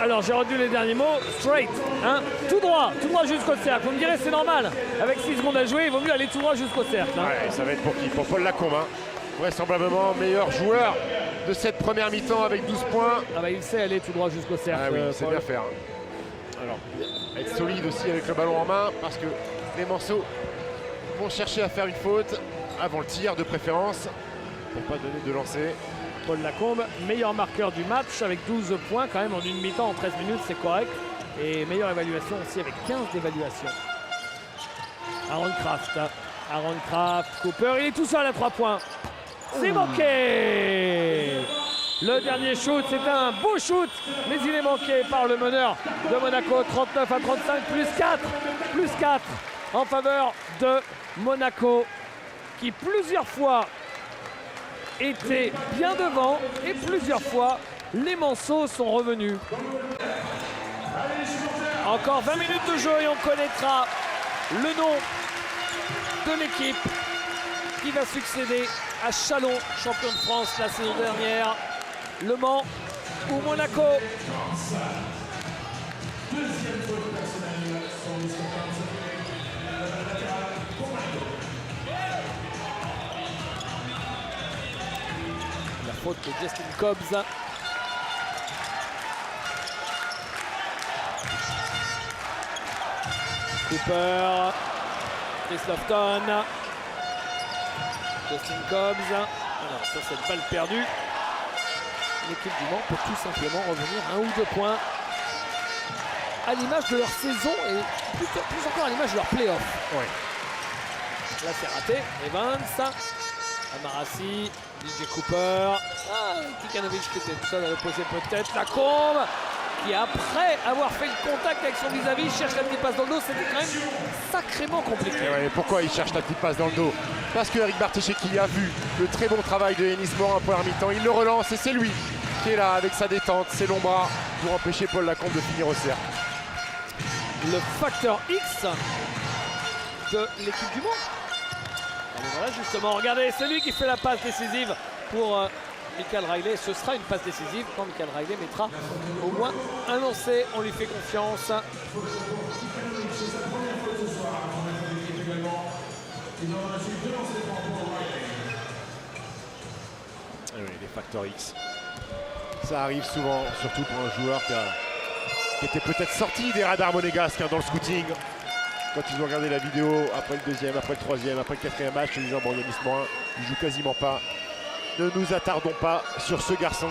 Alors j'ai retenu les derniers mots, straight, hein, tout droit jusqu'au cercle. Vous me direz c'est normal, avec 6 secondes à jouer, il vaut mieux aller tout droit jusqu'au cercle. Hein. Ouais, ça va être pour qui? Pour Paul Lacombe, hein. Vraisemblablement meilleur joueur de cette première mi-temps avec 12 points. Ah bah il sait aller tout droit jusqu'au cercle. Ah oui, il sait bien faire. Alors, être solide aussi avec le ballon en main, parce que les morceaux vont chercher à faire une faute avant le tir de préférence, pour pas donner de lancer. Paul Lacombe, meilleur marqueur du match avec 12 points quand même en une mi-temps en 13 minutes, c'est correct. Et meilleure évaluation aussi avec 15 d'évaluation. Aaron Kraft, Cooper, il est tout seul à 3 points. C'est manqué. Le dernier shoot, c'est un beau shoot, mais il est manqué par le meneur de Monaco, 39 à 35, plus 4 en faveur de Monaco, qui plusieurs fois était bien devant et plusieurs fois les Manceaux sont revenus. Encore 20 minutes de jeu et on connaîtra le nom de l'équipe qui va succéder à Chalon, champion de France la saison dernière, Le Mans ou Monaco. La faute de Justin Cobbs. Cooper, Chris Lofton, Justin Cobbs. Alors ça, c'est une balle perdue. L'équipe du Mans peut tout simplement revenir 1 ou 2 points à l'image de leur saison et plus encore à l'image de leur play-off. Ouais. Là c'est raté. Evans, Amarassi, DJ Cooper, Kikanovic qui était tout seul à l'opposé peut-être. Lacombe qui après avoir fait le contact avec son vis-à-vis cherche la petite passe dans le dos. C'était quand même sacrément compliqué. Ouais, pourquoi il cherche la petite passe dans le dos? Parce que Eric Barthécheki a vu le très bon travail de Enis Morin en première mi-temps. Il le relance et c'est lui qui est là avec sa détente, ses longs bras pour empêcher Paul Lacombe de finir au cercle. Le facteur X de l'équipe du Mans. Et voilà justement, regardez, c'est lui qui fait la passe décisive pour Michael Riley. Ce sera une passe décisive quand Michael Riley mettra au moins un lancer. On lui fait confiance. Et oui, les facteurs X. Ça arrive souvent, surtout pour un joueur qui était peut-être sorti des radars monégasques dans le scouting. Quand ils ont regardé la vidéo, après le deuxième, après le troisième, après le quatrième match, ils disent bon, Yanis Morin, il joue quasiment pas. Ne nous attardons pas sur ce garçon.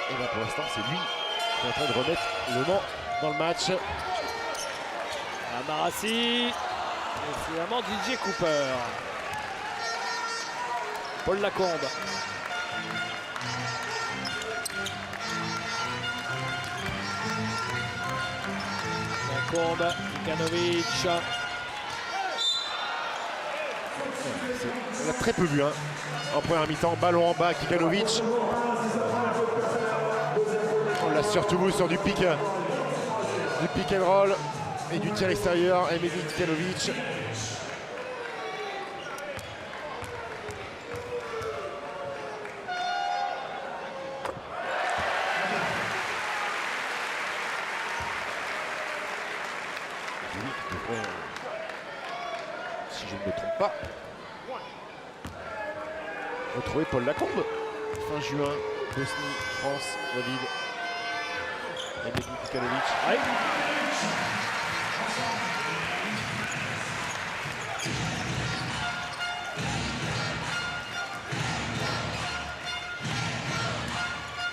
Et bien pour l'instant, c'est lui qui est en train de remettre le Mans dans le match. Amarassi. Et finalement DJ Cooper. Paul Lacombe. Lacombe, Kikanovic. On l'a très peu vu en première mi-temps. Ballon en bas, Kikanovic. On l'a surtout vu sur du pick and roll et du tir extérieur. Emedi Kikanovic. Si je ne me trompe pas, retrouver Paul Lacombe. Fin juin, Bosnie, France, David. Emedi Kikanovic. Ouais.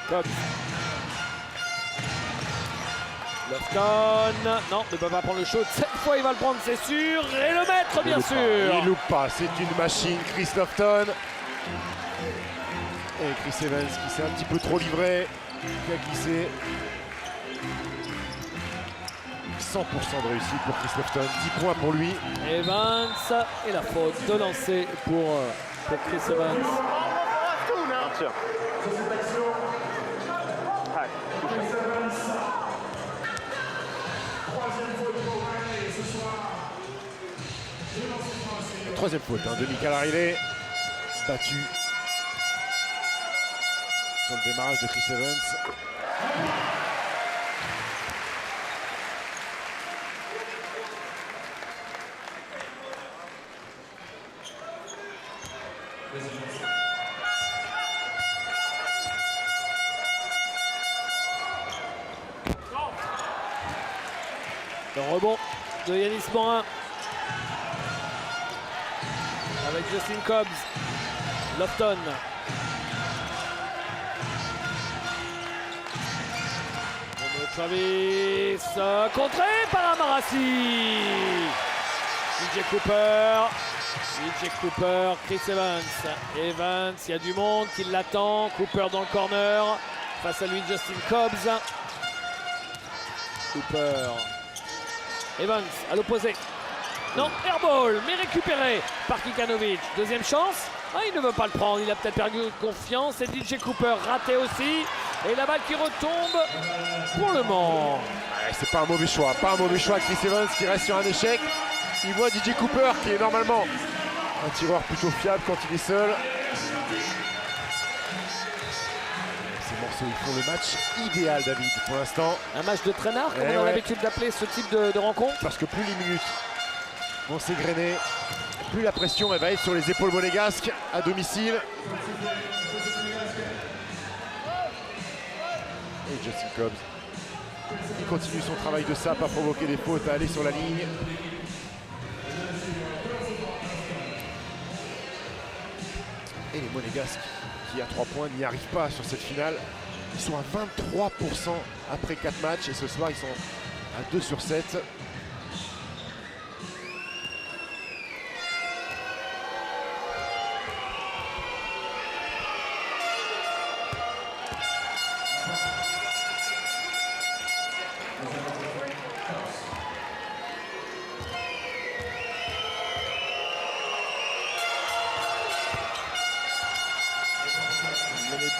Cobbs. Lofton, non, ne peut pas prendre le shoot. Cette fois, il va le prendre, c'est sûr. Et le mettre, bien sûr. Il loupe pas, c'est une machine. Chris Lofton. Et Chris Evans qui s'est un petit peu trop livré, qui a glissé. 100% de réussite pour Chris Lofton, 10 points pour lui. Evans et la faute de lancer pour Chris Evans. Tiens. Hack. Troisième faute de Michael Riley, battu sur le démarrage de Chris Evans. Le rebond de Yanis Morin avec Justin Cobbs, Lofton. Travis, contré par Amarassi. DJ Cooper, Chris Evans. Evans, il y a du monde qui l'attend. Cooper dans le corner. Face à lui, Justin Cobbs. Cooper. Evans à l'opposé. Non, airball, mais récupéré par Kikanovic. Deuxième chance. Ah, il ne veut pas le prendre, il a peut-être perdu confiance. Et DJ Cooper raté aussi. Et la balle qui retombe pour Le Mans. Ouais, c'est pas un mauvais choix, Chris Evans qui reste sur un échec. Il voit DJ Cooper qui est normalement un tireur plutôt fiable quand il est seul. Ces morceaux, ils font le match idéal, David, pour l'instant. Un match de traînard, comme on a l'habitude d'appeler ce type de rencontre. Parce que plus les minutes vont s'égrener, plus la pression elle va être sur les épaules monégasques à domicile. Et Justin Cobbs, il continue son travail de sape à provoquer des fautes, à aller sur la ligne. Et les monégasques qui à 3 points n'y arrivent pas sur cette finale. Ils sont à 23% après 4 matchs et ce soir ils sont à 2 sur 7.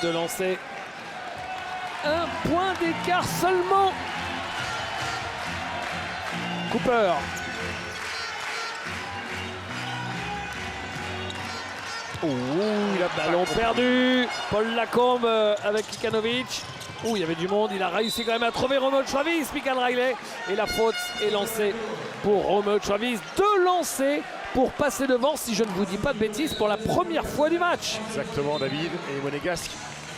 De lancer. Un point d'écart seulement. Cooper. Oh, il a ballon perdu. Paul Lacombe avec Kikanovic. Oh, il y avait du monde. Il a réussi quand même à trouver Romeo Travis, Michael Riley. Et la faute est lancée pour Romeo Travis. 2 lancers pour passer devant, si je ne vous dis pas de bêtises, pour la première fois du match. Exactement, David. Et les monégasques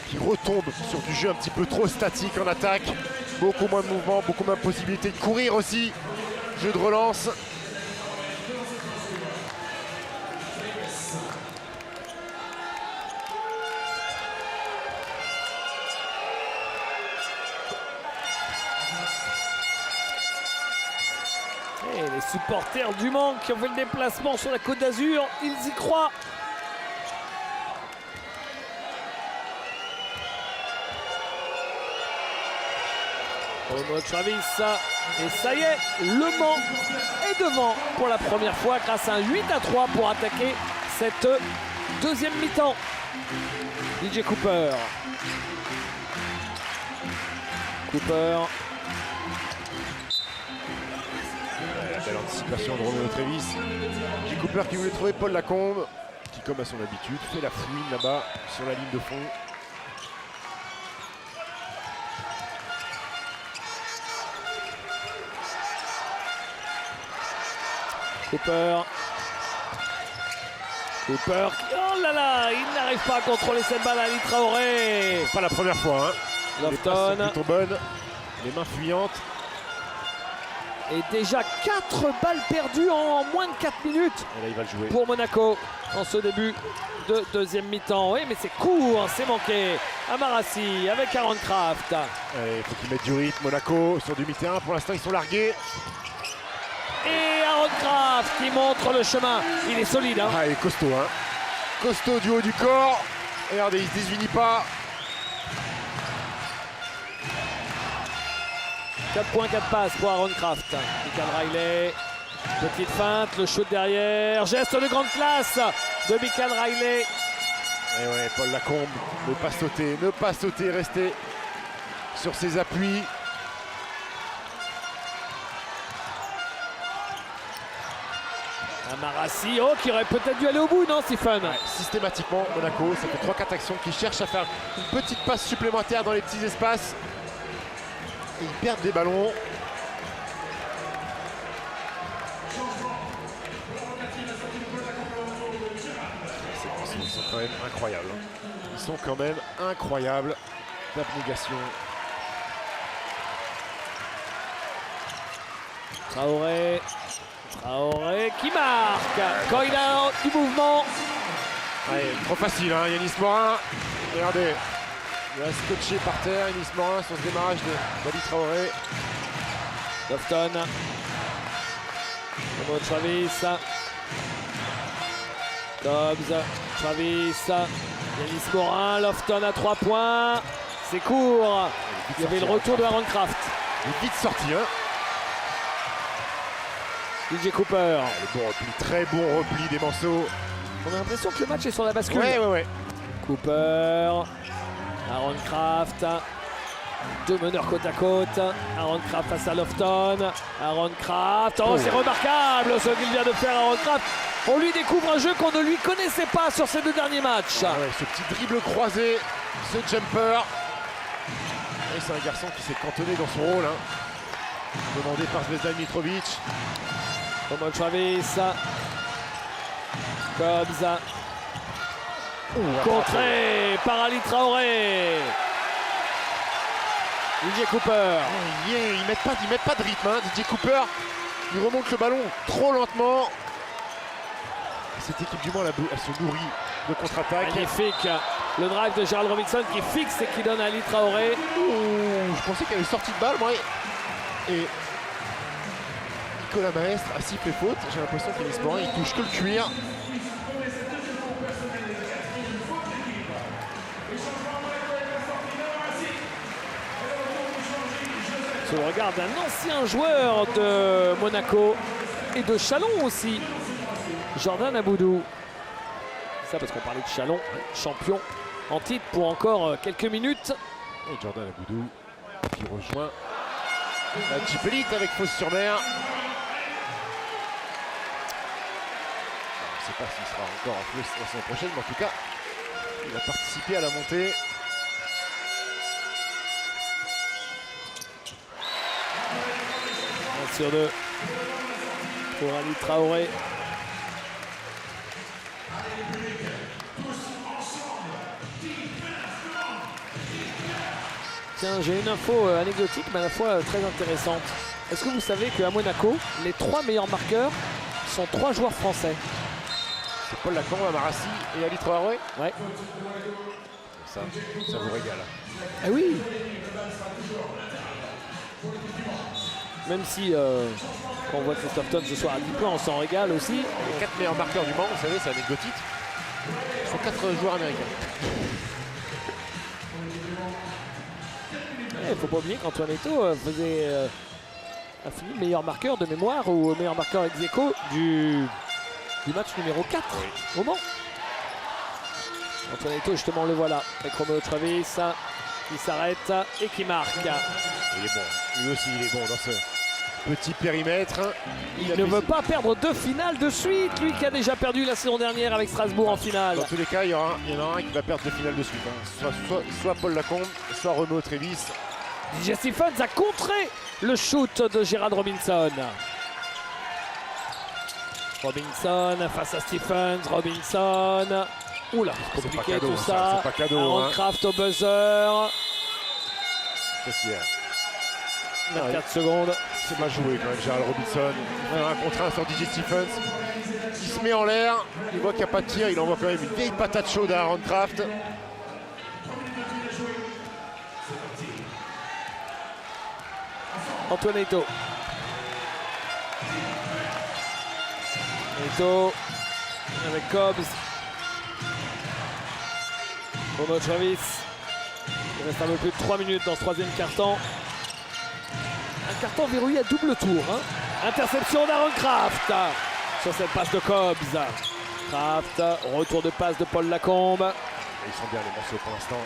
qui retombent sur du jeu un petit peu trop statique en attaque. Beaucoup moins de mouvement, beaucoup moins de possibilités de courir aussi. Jeu de relance. Et les supporters du Mans qui ont fait le déplacement sur la Côte d'Azur, ils y croient. Romeo Travis, et ça y est, Le Mans est devant pour la première fois grâce à un 8-3 pour attaquer cette deuxième mi-temps. DJ Cooper. La belle anticipation de Romeo Travis. DJ Cooper qui voulait trouver Paul Lacombe, qui comme à son habitude fait la fouine là-bas sur la ligne de fond. Cooper, oh là là, il n'arrive pas à contrôler cette balle à Ali Traoré. Pas la première fois, hein. Lofton. Les passes sont plutôt bonnes, les mains fuyantes. Et déjà 4 balles perdues en moins de 4 minutes Et là, il va le jouer. pour Monaco en ce début de deuxième mi-temps. Oui, mais c'est court, c'est manqué. Amarassi avec Aaron Kraft. Il faut qu'ils mettent du rythme. Monaco sur du mi-terrain, pour l'instant ils sont largués. Et Aaron Kraft qui montre le chemin. Il est solide. Hein. Ah, il est costaud, hein. Costaud du haut du corps. Regardez, il se désunit pas. 4 points, 4 passes pour Aaron Kraft. Michael Riley, petite feinte, le shoot derrière. Geste de grande classe de Michael Riley. Et ouais, Paul Lacombe, ne pas sauter, rester sur ses appuis. Amarassi, oh, qui aurait peut-être dû aller au bout, non, Stephen? Systématiquement, Monaco, ça fait 3-4 actions qui cherchent à faire une petite passe supplémentaire dans les petits espaces. Et ils perdent des ballons. Ils sont quand même incroyables. Ils sont quand même incroyables d'abnégation. Traoré qui marque quand il a du mouvement. Ouais, trop facile, hein, Yanis Morin. Regardez, il va scotché par terre. Yanis Morin sur ce démarrage d'Ali Traoré. Lofton. Travis. Dobbs. Travis. Yanis Morin. Lofton à 3 points. C'est court. Il y avait le retour de Aaron Kraft. Il est vite sorti, hein. DJ Cooper. Le bon repli, très bon repli des Manceaux. On a l'impression que le match est sur la bascule. Ouais. Cooper. Aaron Kraft. Deux meneurs côte à côte. Aaron Kraft face à Lofton. Aaron Kraft. Oh, c'est remarquable ce qu'il vient de faire, Aaron Kraft. On lui découvre un jeu qu'on ne lui connaissait pas sur ces 2 derniers matchs. Ah ouais, ce petit dribble croisé, ce jumper. Et c'est un garçon qui s'est cantonné dans son rôle, hein. Demandé par Zvezdan Mitrovic. Romain Travis. Cobbs. Contré par Ali Traoré. DJ Cooper. Ils mettent pas de rythme, hein. DJ Cooper, il remonte le ballon trop lentement. Cette équipe du Mans, elle se nourrit de contre-attaque. Magnifique. Le drive de Gerald Robinson qui fixe et qui donne à Ali Traoré. Je pensais qu'il y avait sorti de balle, moi. Et Nicolas Maestre a sifflé faute. J'ai l'impression qu'il est il touche que le cuir. Sous le regard d'un ancien joueur de Monaco et de Chalon aussi, Jordan Aboudou. Ça parce qu'on parlait de Chalon, champion en titre pour encore quelques minutes. Et Jordan Aboudou qui rejoint la Jeep Elite avec Fos-sur-Mer. Je ne sais pas s'il sera encore en plus la saison prochaine, mais en tout cas, il a participé à la montée. 1/2 pour Ali Traoré. Tiens, j'ai une info anecdotique mais à la fois très intéressante. Est-ce que vous savez qu'à Monaco, les 3 meilleurs marqueurs sont 3 joueurs français? C'est Paul Lacombe, Amarassi et Ali Traoré. Ouais. Ça vous régale. Ah oui. Même si quand on voit Christophe Tonne ce soir à 10 points, on s'en régale aussi. Les 4 meilleurs marqueurs du Mans, vous savez, c'est anecdotique. Ce sont 4 joueurs américains. Il ne faut pas oublier qu'Antoine Eto'o a fini meilleur marqueur de mémoire ou meilleur marqueur ex aequo du match numéro 4 au Mans. Antoine Eto'o, justement, le voilà avec Romeo Travis qui s'arrête et qui marque. Il est bon, lui aussi il est bon dans ce petit périmètre. Il ne veut pas perdre 2 finales de suite, lui qui a déjà perdu la saison dernière avec Strasbourg en finale. Dans tous les cas, il y en a un qui va perdre 2 finales de suite. Hein. Soit Paul Lacombe, soit Romeo Travis. DJ Stephens a contré le shoot de Gerald Robinson. Robinson face à Stephens. Robinson. Oula, c'est compliqué cadeau, tout ça. C'est pas cadeau. Aaron Kraft au buzzer. Qu'est-ce qu'il y a? 24 secondes. C'est mal joué quand même, Gerald Robinson. Un contre 1 sur DJ Stephens. Il se met en l'air. Il voit qu'il n'y a pas de tir. Il envoie quand même une vieille patate chaude à Aaron Kraft. Antoine Eto'o. Eto'o avec Cobbs. Romeo Travis. Il reste un peu plus de 3 minutes dans ce 3e quart-temps. Un carton verrouillé à double tour. Hein. Interception d'Aaron Kraft sur cette passe de Cobbs. Kraft, retour de passe de Paul Lacombe. Et ils sont bien les Manceaux pour l'instant.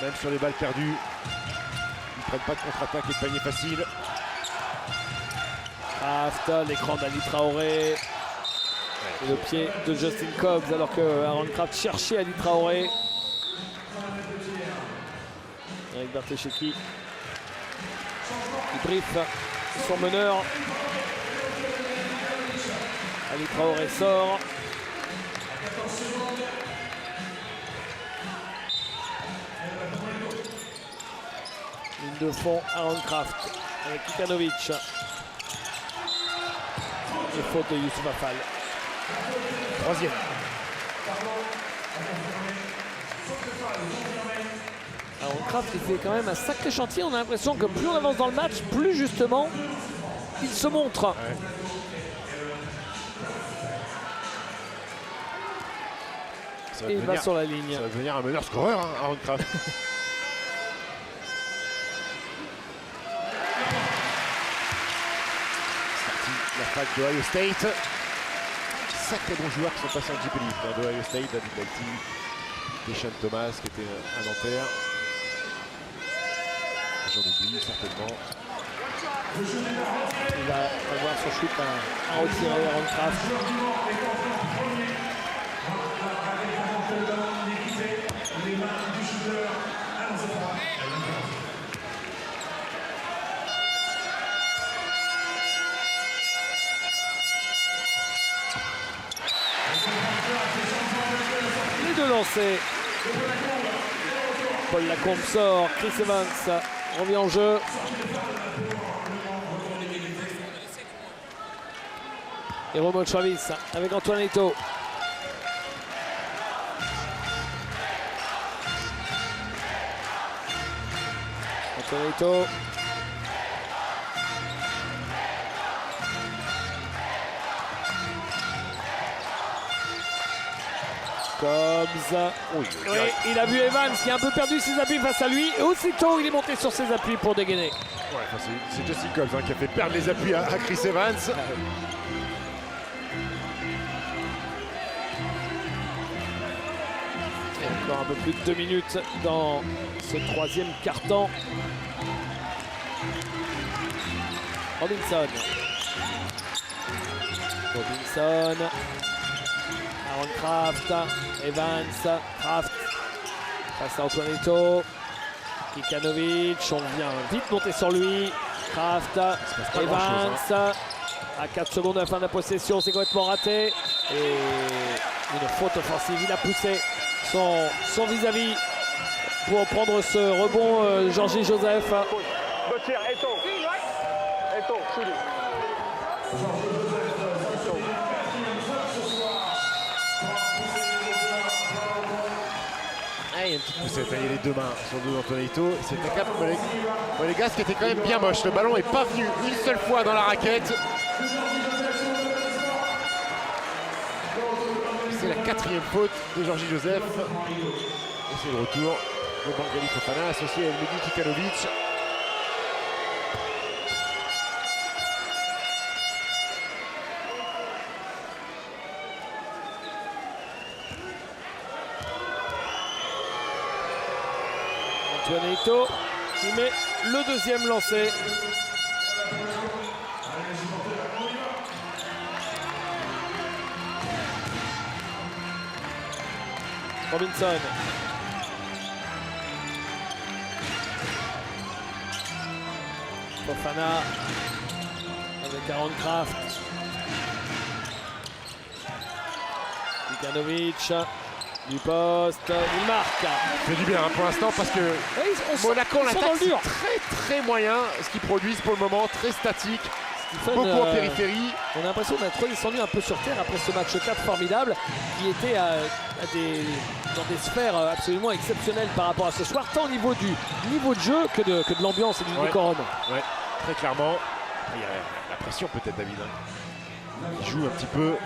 Même sur les balles perdues. Ils ne prennent pas de contre-attaque et de panier facile. Kraft, l'écran d'Ali Traoré. Ouais, Et le pied de Justin Cobbs alors que Aaron Kraft cherchait Ali Traoré. Eric Bartesheki qui briefe son meneur. Ali Traoré sort. Ligne de fond, Aaron Kraft avec Kikanovic. Et faute de Youssouf Afal. Troisième. Aaron Kraft il fait quand même un sacré chantier. On a l'impression que plus on avance dans le match, plus justement il se montre. Ouais. Ça va Et il va devenir- sur la ligne. Ça va devenir un meneur scoreur, hein, Aaron Kraft. La fac de Ohio State. Sacrés bons joueurs qui sont passés en J-League de Ohio State, David Lighty, Deshaun Thomas qui était un Nanterre. J'en oublie certainement. Il va avoir son shoot à retirer Aaron Kraft. Les deux lancés. Paul Lacombe sort, Chris Evans revient en jeu. Et Romain Travis avec Antoine Eto'o. Antoine Eto'o. Cobbs. Oui, il a vu Evans qui a un peu perdu ses appuis face à lui. Et aussitôt, il est monté sur ses appuis pour dégainer. Ouais, enfin, c'est Justin Cobbs hein, qui a fait perdre les appuis à Chris Evans. Et encore un peu plus de 2 minutes dans ce troisième quart-temps. Robinson. Aaron Kraft. Evans. Kraft. Face à Antoine Eto'o. Kikanovic. On vient vite monter sur lui. Kraft. Evans. À 4 secondes de la fin de la possession, c'est complètement raté. Et une faute offensive. Il a poussé son vis-à-vis pour prendre ce rebond, Georgie Joseph. Gauthier, Eto'o. Eto'o, shoot it. Ah, il y a une petite poussette, hein, il y a les deux mains sur le dos d'Antoine Eto'o. C'est un cap Monégasque qui était quand même bien moche. Le ballon n'est pas venu une seule fois dans la raquette. C'est la 4e faute de Georgie Joseph. Et c'est le retour de Bangali Fofana associé à Elmedi Kikanovic. Antoine Eto'o qui met le deuxième lancé. Robinson. Fofana avec Aaron Kraft. Kikanovic du poste, il marque. C'est du bien hein, pour l'instant parce que Monaco en attaque c'est très moyen ce qu'ils produisent pour le moment, très statique, beaucoup en périphérie. On a l'impression d'être redescendu un peu sur terre après ce match 4 formidable qui était dans des sphères absolument exceptionnelles par rapport à ce soir, tant au niveau du niveau de jeu que de l'ambiance et du décorum. Ouais, très clairement. Il y a la pression peut-être David. Hein. Il joue un petit peu.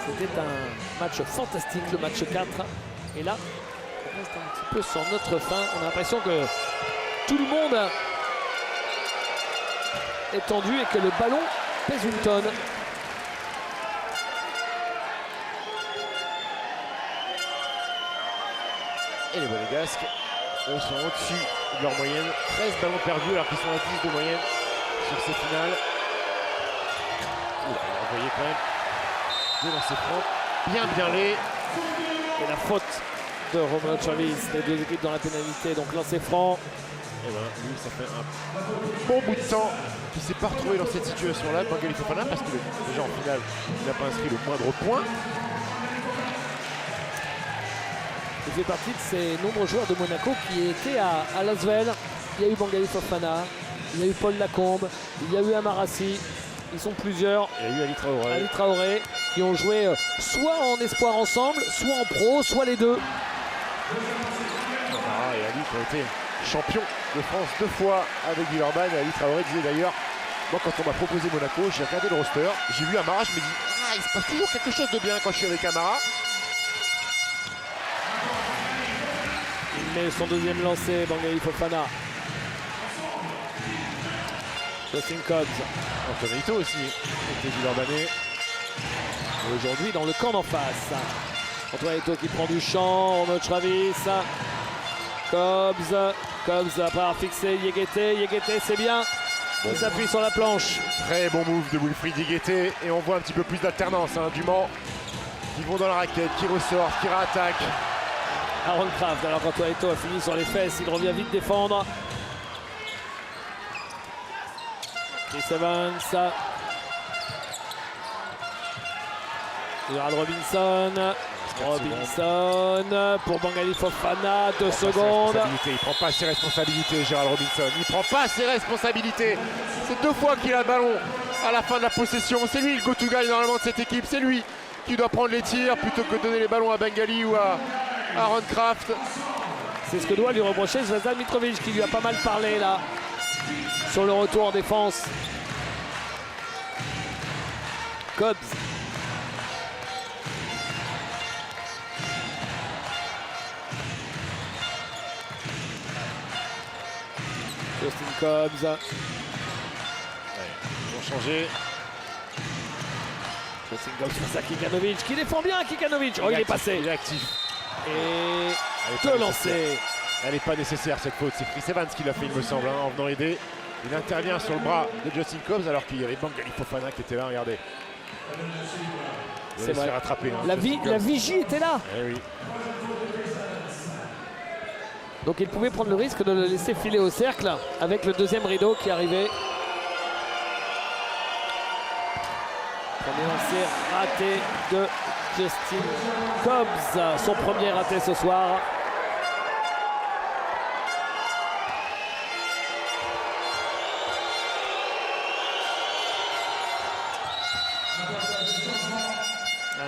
C'était un match fantastique, le match 4. Et là, on reste un petit peu sur notre fin. On a l'impression que tout le monde est tendu et que le ballon pèse une tonne. Et les Monégasques, eux, sont au-dessus de leur moyenne. 13 ballons perdus alors qu'ils sont à 10 de moyenne sur ces finales. Il a envoyé quand même deux lancers francs bien laid. Et la faute de Romeo Travis, les deux équipes dans la pénalité, donc lancer franc. Et voilà, lui, ça fait un bon bout de temps qu'il ne s'est pas retrouvé dans cette situation-là, Bengali Fofana, parce que déjà en finale, il n'a pas inscrit le moindre point. Il fait partie de ces nombreux joueurs de Monaco qui étaient à Lasvel. Il y a eu Bengali Fofana, il y a eu Paul Lacombe, il y a eu Amarassi. Ils sont plusieurs. Il y a eu Ali Traoré. Ali Traoré qui ont joué soit en espoir ensemble, soit en pro, soit les deux. Amara et Ali qui ont été champions de France 2 fois avec Villeurbanne. Et Ali Traoré disait d'ailleurs, moi quand on m'a proposé Monaco, j'ai regardé le roster, j'ai vu Amara, je me dis, ah, il se passe toujours quelque chose de bien quand je suis avec Amara. Il met son deuxième lancé, Bengali Fofana. Justin Cobbs. Antoine Ito aussi était Villeurbanais. Et aujourd'hui dans le camp d'en face. Antoine Ito qui prend du champ, Romeo Travis. Cobbs après avoir fixé Yegete, c'est bien. Il s'appuie sur la planche. Très bon move de Wilfried Yegete et on voit un petit peu plus d'alternance du Mans qui vont dans la raquette, qui ressortent, qui réattaquent. Aaron Kraft, alors qu'Antoine Ito a fini sur les fesses, il revient vite défendre. Chris Evans. Gerald Robinson pour Bengali Fofana, 2 secondes. Il prend pas ses responsabilités, Gerald Robinson. Il prend pas ses responsabilités. C'est 2 fois qu'il a le ballon à la fin de la possession. C'est lui le go-to guy normalement de cette équipe. C'est lui qui doit prendre les tirs plutôt que de donner les ballons à Bengali ou à Aaron Kraft. C'est ce que doit lui reprocher Zvezdan Mitrovic qui lui a pas mal parlé là sur le retour en défense. Cobbs. Justin Cobbs. Ils vont changer. Justin Cobbs face à Kikanovic qui défend bien Kikanovic. Oh, il est passé. Il est actif. Et 2 lancers. Elle n'est pas nécessaire cette faute. C'est Chris Evans qui l'a fait, il me semble, en venant aider. Il intervient sur le bras de Justin Cobbs alors qu'il y avait Bengali Fofana qui était là. Regardez. C'est vrai. Rattraper, la vigie était là. Eh oui. Donc il pouvait prendre le risque de le laisser filer au cercle avec le deuxième rideau qui arrivait. Premier lancé raté de Justin Cobbs. Son premier raté ce soir.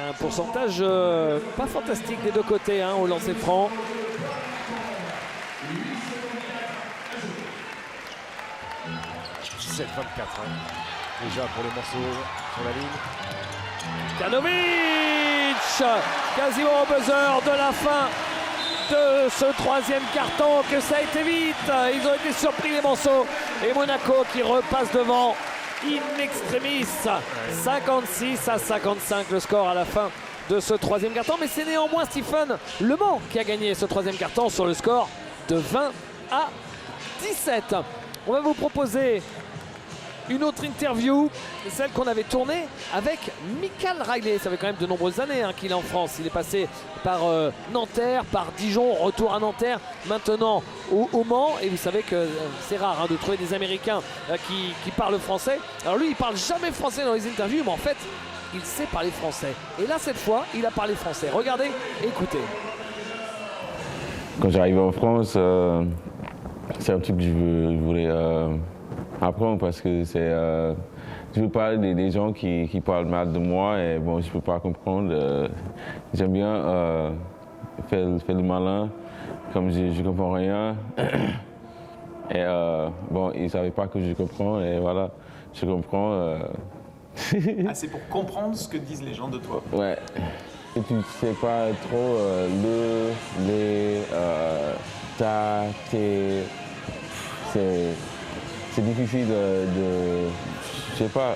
Un pourcentage pas fantastique des deux côtés au lancer franc. – 7-24 déjà pour les morceaux sur la ligne. Kanovic, quasiment au buzzer de la fin de ce 3e carton, que ça a été vite. Ils ont été surpris les morceaux et Monaco qui repasse devant in extremis. 56-55 le score à la fin de ce 3e carton, mais c'est néanmoins Stephen Le Mans qui a gagné ce 3e carton sur le score de 20-17. On va vous proposer une autre interview, celle qu'on avait tournée avec Mickaël Riley. Ça fait quand même de nombreuses années qu'il est en France. Il est passé par Nanterre, par Dijon, retour à Nanterre, maintenant au Mans. Et vous savez que c'est rare de trouver des Américains qui parlent français. Alors lui, il parle jamais français dans les interviews, mais en fait, il sait parler français. Et là, cette fois, il a parlé français. Regardez, écoutez. Quand j'arrivais en France, c'est un truc que je voulais apprendre parce que c'est, je veux parler des gens qui parlent mal de moi et bon, je peux pas comprendre. J'aime bien faire le malin, comme je comprends rien. Et bon, ils savaient pas que je comprends et voilà, je comprends. C'est pour comprendre ce que disent les gens de toi. Ouais. Et tu sais pas trop ta, tes. C'est difficile de. Je sais pas.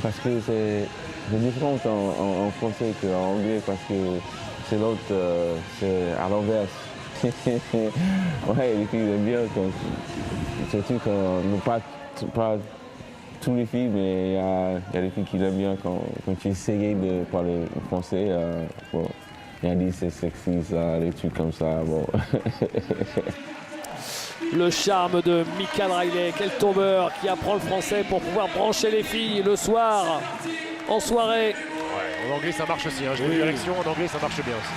Parce que c'est différent en français qu'en anglais parce que c'est l'autre, c'est à l'envers. Ouais, les filles aiment bien surtout quand ne pas tous les filles, mais il y a des filles qui l'aiment bien quand tu essayes de parler français. Bon, il y a dit c'est sexy, ça, des trucs comme ça. Bon. Le charme de Michael Riley, quel tombeur qui apprend le français pour pouvoir brancher les filles le soir, en soirée. Ouais, en anglais ça marche aussi, hein. J'ai vu l'élection, en anglais ça marche bien aussi.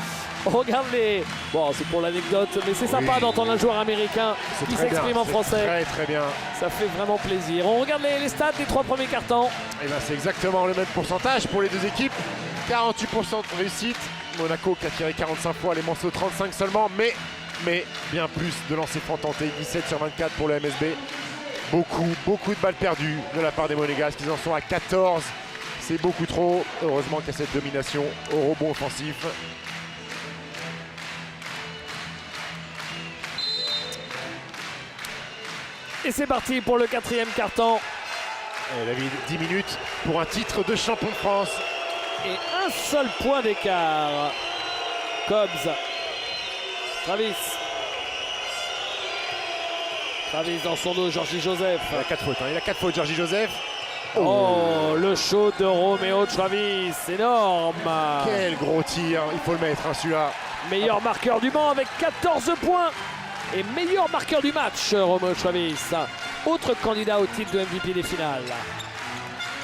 Regardez, bon c'est pour l'anecdote, mais c'est sympa d'entendre un joueur américain qui s'exprime en français. Très très bien. Ça fait vraiment plaisir. On regarde les stats des 3 premiers cartons. Et ben c'est exactement le même pourcentage pour les deux équipes. 48% de réussite. Monaco qui a tiré 45 fois, les Manceaux 35 seulement, mais bien plus de lancers francs tentés, 17 sur 24 pour le MSB. Beaucoup de balles perdues de la part des Monégasques, ils en sont à 14. C'est beaucoup trop. Heureusement qu'il y a cette domination au rebond offensif. Et c'est parti pour le 4e carton. Et David, 10 minutes pour un titre de champion de France. Et un seul point d'écart. Cobbs. Travis dans son dos, Georgie Joseph. Il a 4 fautes, hein. Il a 4 fautes, Georgie Joseph. Oh, le show de Roméo Travis, énorme. Quel gros tir, il faut le mettre, hein, celui-là. Meilleur marqueur du Mans avec 14 points. Et meilleur marqueur du match, Roméo Travis. Autre candidat au titre de MVP des finales.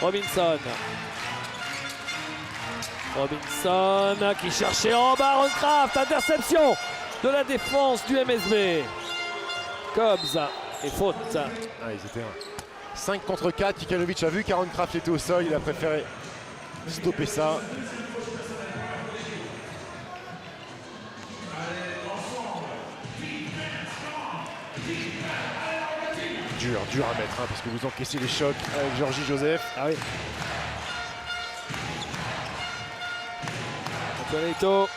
Robinson qui cherchait en bas, Aaron-Craft, interception de la défense du MSB. Cobbs et faute. Ah, ils étaient 5 contre 4, Kikanovic a vu qu'Aaron-Craft était au sol, il a préféré stopper ça. Dur à mettre, hein, parce que vous encaissez les chocs avec Georgie Joseph. Ah oui. Antoneto.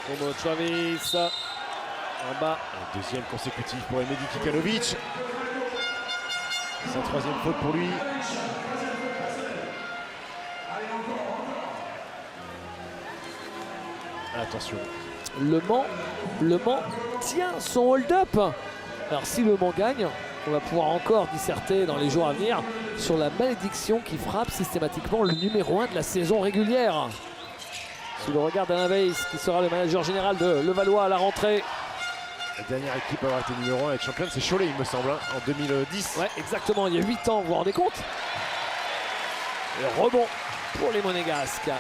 Roméo Travis. En bas. Un deuxième consécutif pour Emedi Kikanovic. Sa 3e faute pour lui. Attention. Le Mans tient son hold-up. Alors si le Mans gagne, on va pouvoir encore disserter dans les jours à venir sur la malédiction qui frappe systématiquement le numéro 1 de la saison régulière. Sous le regard d'Alain Weiss, qui sera le manager général de Levallois à la rentrée. La dernière équipe à avoir été numéro 1 et être championne, c'est Cholet, il me semble, hein, en 2010. Ouais, exactement, il y a 8 ans, vous vous rendez compte? Et rebond pour les Monégasques.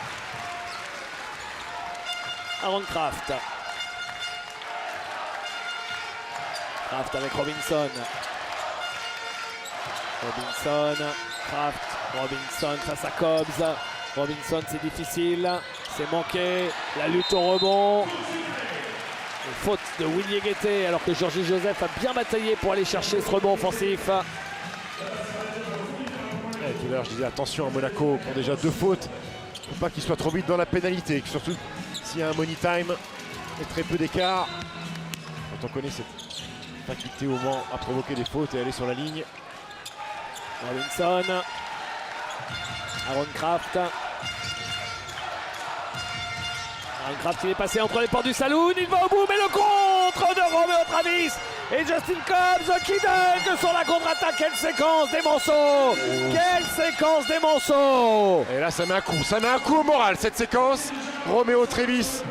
Aaron-Craft. Craft avec Robinson. Robinson face à Cobbs. Robinson, c'est difficile, c'est manqué. La lutte au rebond. Une faute de Willy Guettet alors que Georgie Joseph a bien bataillé pour aller chercher ce rebond offensif. Tout à l'heure, je disais attention à Monaco pour déjà 2 fautes. Il ne faut pas qu'il soit trop vite dans la pénalité, surtout s'il y a un money time et très peu d'écart. Quand on connaît cette faculté au Mans à provoquer des fautes et aller sur la ligne. Robinson. Aaron-Craft. Aaron-Craft, il est passé entre les portes du saloon, il va au bout, mais le contre de Roméo Travis et Justin Cobbs qui dunk sur la contre-attaque. Quelle séquence des Manceaux! Quelle séquence des Manceaux! Et là, ça met un coup au moral cette séquence. Roméo Travis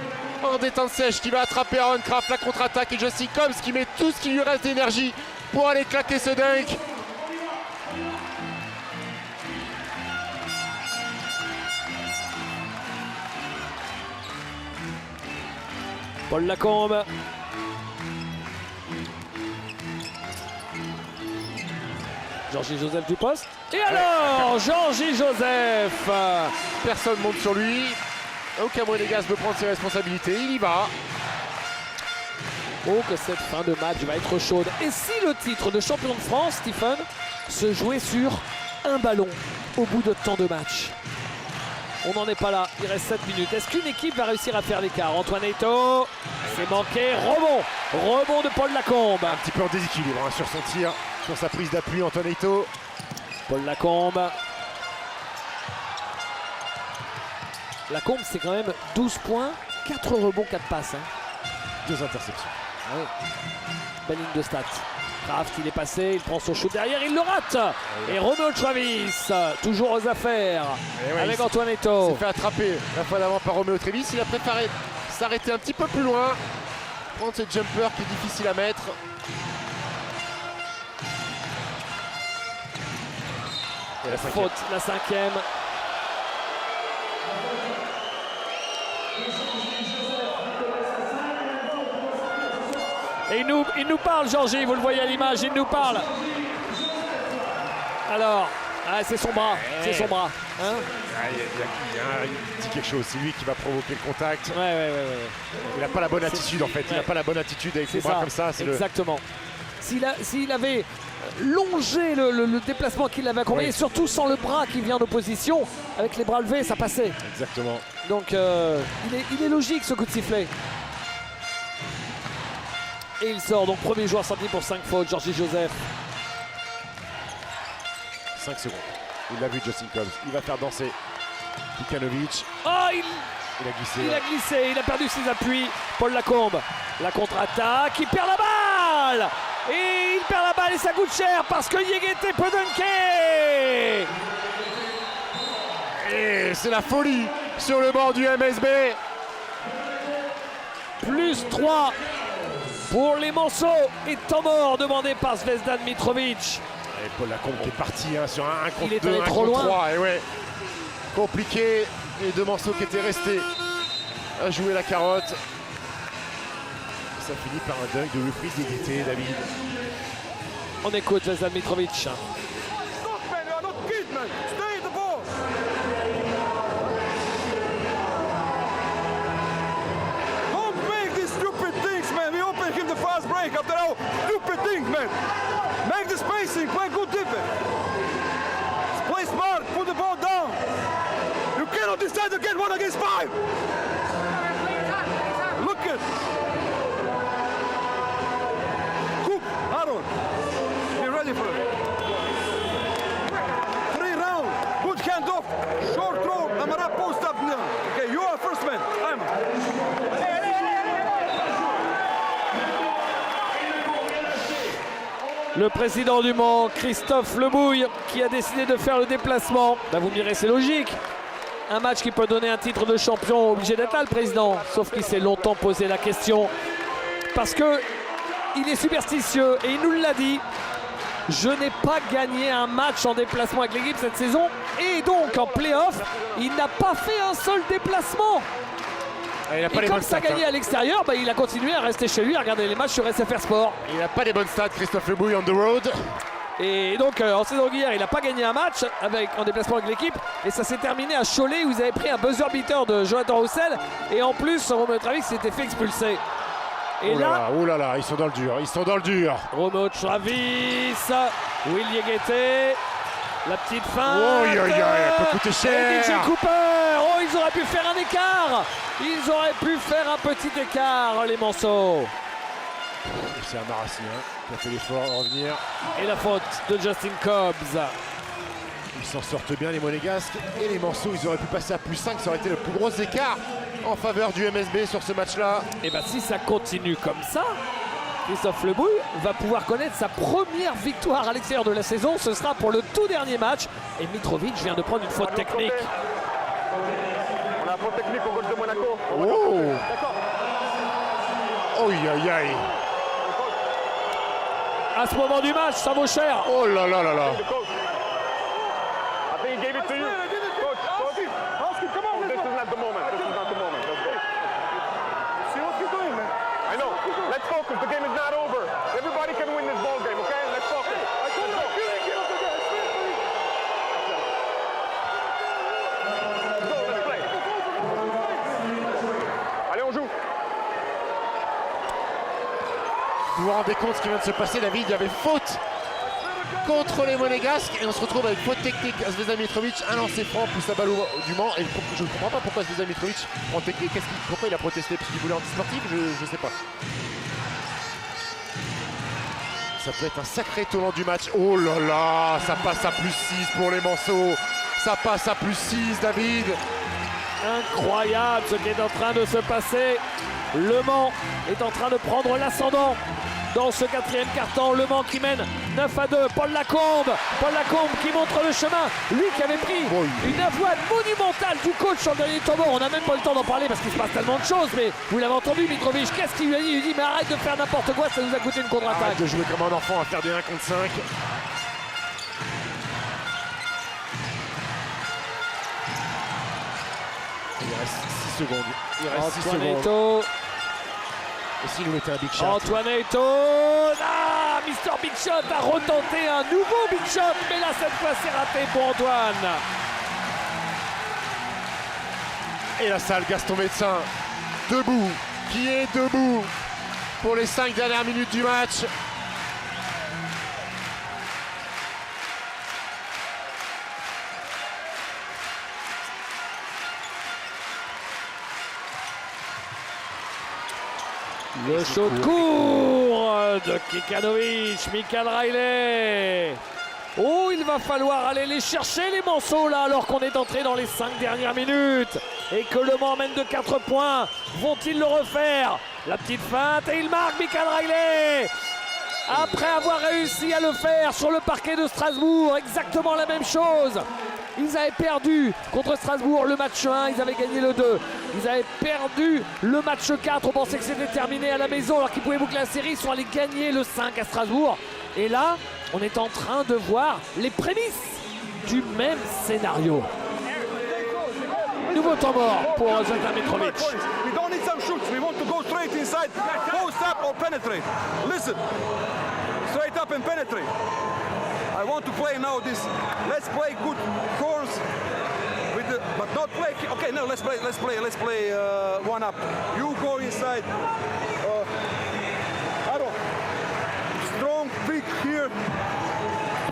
en détente sèche qui va attraper Aaron-Craft, la contre-attaque, et Justin Cobbs qui met tout ce qui lui reste d'énergie pour aller claquer ce dunk. Paul Lacombe. Georgie Joseph du poste. Et alors, Georgie Joseph. Personne monte sur lui. Aucun Monégasque veut prendre ses responsabilités. Il y va. Oh, que cette fin de match va être chaude. Et si le titre de champion de France, Stephen, se jouait sur un ballon au bout de tant de matchs? On n'en est pas là, il reste 7 minutes. Est-ce qu'une équipe va réussir à faire l'écart? Antoine Eto'o, c'est manqué, rebond de Paul Lacombe. Un petit peu en déséquilibre hein, sur son tir, sur sa prise d'appui, Antoine Eto'o. Paul Lacombe. Lacombe, c'est quand même 12 points, 4 rebonds, 4 passes. Hein. 2 interceptions. Ah oui. Belle ligne de stats. Kraft, il est passé, il prend son shoot derrière, il le rate. Et Romeo Travis, toujours aux affaires, avec Antoine Eto'o. Il s'est fait attraper la fois d'avant par Romeo Travis. Il a préféré s'arrêter un petit peu plus loin, prendre ce jumper qui est difficile à mettre. Et la cinquième. Faute, la 5e. Et il nous parle, Georgie, vous le voyez à l'image, il nous parle. Alors, c'est son bras, c'est son bras. Hein, Il dit quelque chose, c'est lui qui va provoquer le contact. ouais. Il n'a pas la bonne attitude en fait, il n'a pas la bonne attitude avec les bras comme ça. Exactement. S'il avait longé le déplacement qu'il avait accompagné, surtout sans le bras qui vient d'opposition, avec les bras levés, ça passait. Exactement. Donc il est logique ce coup de sifflet. Et il sort, donc premier joueur sorti pour 5 fautes, Georgie Joseph. 5 secondes. Il l'a vu, Justin Cobbs. Il va faire danser Pukanovic. Oh, il a glissé. Il a glissé, il a perdu ses appuis. Paul Lacombe, la contre-attaque, il perd la balle. Et il perd la balle et ça coûte cher parce que Yegete peut dunker. Et c'est la folie sur le bord du MSB. Plus 3 pour les Manceaux et temps mort demandé par Zvezdan Mitrovic. Et Paul Lacombe qui est parti sur un contre 2, il est allé un trop contre loin. 3. Et ouais, compliqué. Les deux Manceaux qui étaient restés à jouer la carotte. Ça finit par un dunk de reprise d'égalité, David. On écoute Zvezdan Mitrovic. Stop, man. You are not kid, man. Stay the ball. Don't make these stupid things, man. We open him the fast break after all stupid things, man. Make the spacing. Play good defense. Play smart. Put the ball down. You cannot decide to get 1 against 5. Look at. Coop, Aaron. Be ready for it. 3 rounds. Good handoff. Short throw. Amara post up now. Okay, you are first man. Le président du Mans, Christophe Lebouille, qui a décidé de faire le déplacement. Bah, vous me direz, c'est logique. Un match qui peut donner un titre de champion, obligé d'être là le président. Sauf qu'il s'est longtemps posé la question. Parce que il est superstitieux et il nous l'a dit. Je n'ai pas gagné un match en déplacement avec l'équipe cette saison. Et donc en play-off, il n'a pas fait un seul déplacement. Il a pas et les comme bonnes ça stats, gagnait à l'extérieur, bah, il a continué à rester chez lui, à regarder les matchs sur SFR Sport. Il n'a pas les bonnes stats, Christophe Lebouille on the road. Et donc en saison régulière, il n'a pas gagné un match en déplacement avec l'équipe. Et ça s'est terminé à Cholet où ils avaient pris un buzzer beater de Jonathan Roussel. Et en plus, Romeo Travis s'était fait expulser. Et oh là là, ils sont dans le dur, ils sont dans le dur. Romeo Travis, Will Yegete, la petite feinte. Ça peut coûter cher. DJ Cooper, oh ils auraient pu faire un écart. Ils auraient pu faire un petit écart, les Manceaux. C'est Amarassi qui a fait l'effort de revenir. Et la faute de Justin Cobbs. Ils s'en sortent bien les Monégasques et les Manceaux, ils auraient pu passer à plus 5, ça aurait été le plus gros écart en faveur du MSB sur ce match-là. Et bien si ça continue comme ça, Christophe Lebouille va pouvoir connaître sa première victoire à l'extérieur de la saison. Ce sera pour le tout dernier match. Et Mitrovic vient de prendre une faute technique. On a un faute technique au goal de Monaco. Oh. D'accord. Aïe. À ce moment du match, ça vaut cher. Oh là là là là. I think he gave it to you. Coach, Ask him, come on, this is not the moment. This is not the moment. Let's go. see what you're doing, man. I know. Let's focus. The game is not over. Everybody can win this ball game, okay? Let's focus. I told you, you didn't give up the game. Go, let's play. Allez, on joue. Vous vous rendez compte ce qui vient de se passer, David? Il y avait faute contre les Monégasques et on se retrouve avec faute technique à Zvezdan Mitrovic, un lancer franc, pousse la balle du Mans. Et je ne comprends pas pourquoi Zvezdan Mitrovic prend technique. Pourquoi il a protesté? Parce qu'il voulait anti-sportif? Je sais pas. Ça peut être un sacré tournant du match. Oh là là, ça passe à plus 6 pour les Manceaux. Ça passe à plus 6, David. Incroyable ce qui est en train de se passer. Le Mans est en train de prendre l'ascendant dans ce quatrième quart-temps. Le Mans qui mène 9-2. Paul Lacombe qui montre le chemin. Lui qui avait pris une avoine monumentale du coach sur le dernier tournoi. On n'a même pas le temps d'en parler parce qu'il se passe tellement de choses. Mais vous l'avez entendu, Mitrovic, qu'est-ce qu'il lui a dit? Il lui dit mais arrête de faire n'importe quoi, ça nous a coûté une contre-attaque. Arrête de jouer comme un enfant à faire des 1 contre 5. Il reste 6 secondes. Il reste 6 secondes. Et s'il nous mettait un big shot. Antoine Eto'o, Mister Big Shot a retenté un nouveau Big Shot, mais là cette fois c'est raté pour Antoine. Et la salle Gaston Médecin, debout, qui est debout pour les 5 dernières minutes du match. Le saut de court de Kikanovic, Michael Riley. Oh, il va falloir aller les chercher les Manceaux là alors qu'on est entré dans les 5 dernières minutes et que le Mans mène de 4 points. Vont-ils le refaire? La petite feinte et il marque Michael Riley. Après avoir réussi à le faire sur le parquet de Strasbourg, exactement la même chose. Ils avaient perdu contre Strasbourg le match 1, ils avaient gagné le 2. Ils avaient perdu le match 4, on pensait que c'était terminé à la maison alors qu'ils pouvaient boucler la série. Ils sont allés gagner le 5 à Strasbourg. Et là, on est en train de voir les prémices du même scénario. Nouveau temps mort pour Zlatan Mitrovic. We don't need some shoots. We want to go straight inside, post up or penetrate. Listen, straight up and penetrate. I want to play now this. Let's play good course with the, but not play. Okay, no, let's play 1 up. You go inside. Aaron, strong pick here.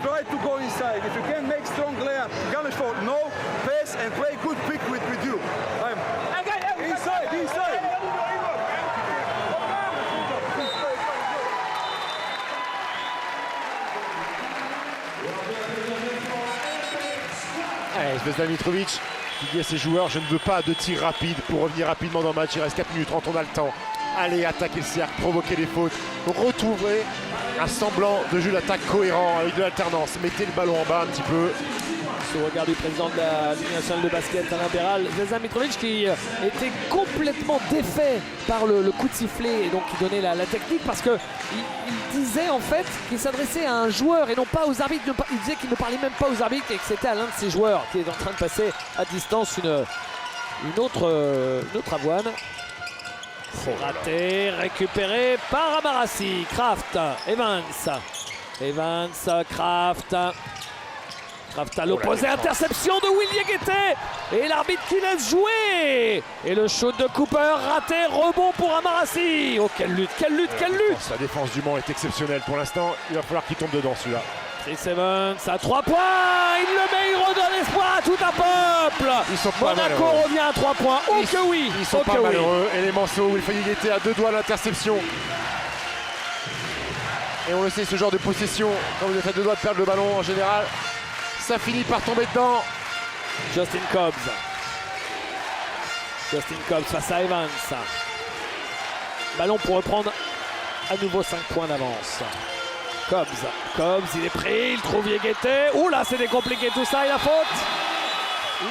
Try to go inside. If you can make strong layup, Ganesh for no pass and play good pick with you. I'm inside. Allez, Zvezdan Mitrovic qui dit à ses joueurs, je ne veux pas de tir rapide pour revenir rapidement dans le match. Il reste 4 minutes 30, on a le temps. Allez, attaquer le cercle, provoquer les fautes, retrouver un semblant de jeu d'attaque cohérent avec de l'alternance. Mettez le ballon en bas un petit peu. Sous le regard du président de la Ligue nationale de basket, Alain Béral, Zvezdan Mitrovic qui était complètement défait par le coup de sifflet et donc qui donnait la technique parce qu'il disait en fait qu'il s'adressait à un joueur et non pas aux arbitres. Il disait qu'il ne parlait même pas aux arbitres et que c'était à l'un de ses joueurs qui est en train de passer à distance une autre avoine. Raté, récupéré par Amarassi. Kraft, Evans, Kraft. Kraft à l'opposé, interception de Will Diakité et l'arbitre qui laisse jouer. Et le shoot de Cooper raté, rebond pour Amarassi. Oh quelle lutte. La défense du Mans est exceptionnelle pour l'instant. Il va falloir qu'il tombe dedans celui-là. Chris Evans à 3 points, il le met, il redonne espoir à tout un peuple. Ils sont pas Monaco malheureux. revient à 3 points. Oh que oui. Ils sont pas malheureux. Et les Manceaux, Will Diakité à 2 doigts de l'interception. Et on le sait, ce genre de possession, quand vous êtes à 2 doigts de perdre le ballon en général, ça finit par tomber dedans. Justin Cobbs face à Evans. Ballon pour reprendre à nouveau 5 points d'avance. Cobbs, il est pris, il trouve Diakité. Ouh là, c'était compliqué tout ça, et la faute?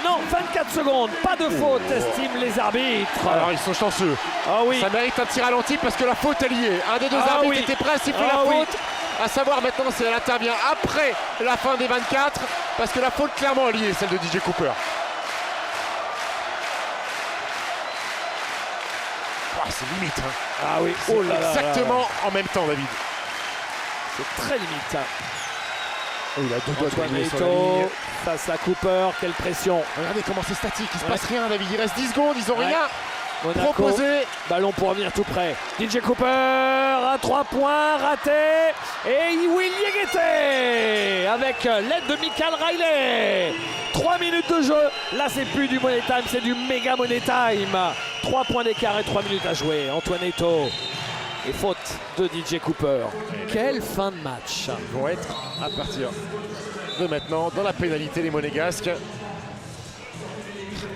Non, 24 secondes, pas de faute, estiment les arbitres. Alors ils sont chanceux. Ah oui. Ça mérite un tir ralenti parce que la faute est liée. Un des deux arbitres était prêt à siffler la faute. À savoir maintenant si elle intervient après la fin des 24 parce que la faute clairement est liée, celle de DJ Cooper. Oh, c'est limite. Hein. Ah oui, exactement en même temps, David. C'est très limite. Oh, il a 2 doigts de gagner sur la Eto'o ligne. face à Cooper, quelle pression. Regardez comment c'est statique, il se passe rien, David. Il reste 10 secondes, ils ont rien Monaco, proposé. Ballon pour revenir tout près. DJ Cooper à 3 points, raté. Et Will Diakité avec l'aide de Michael Riley. 3 minutes de jeu. Là, c'est plus du money time, c'est du méga money time. 3 points d'écart et 3 minutes à jouer. Antoine Eto'o. Et faute de DJ Cooper. Quelle fin de match. Ils vont être à partir de maintenant dans la pénalité, les Monégasques.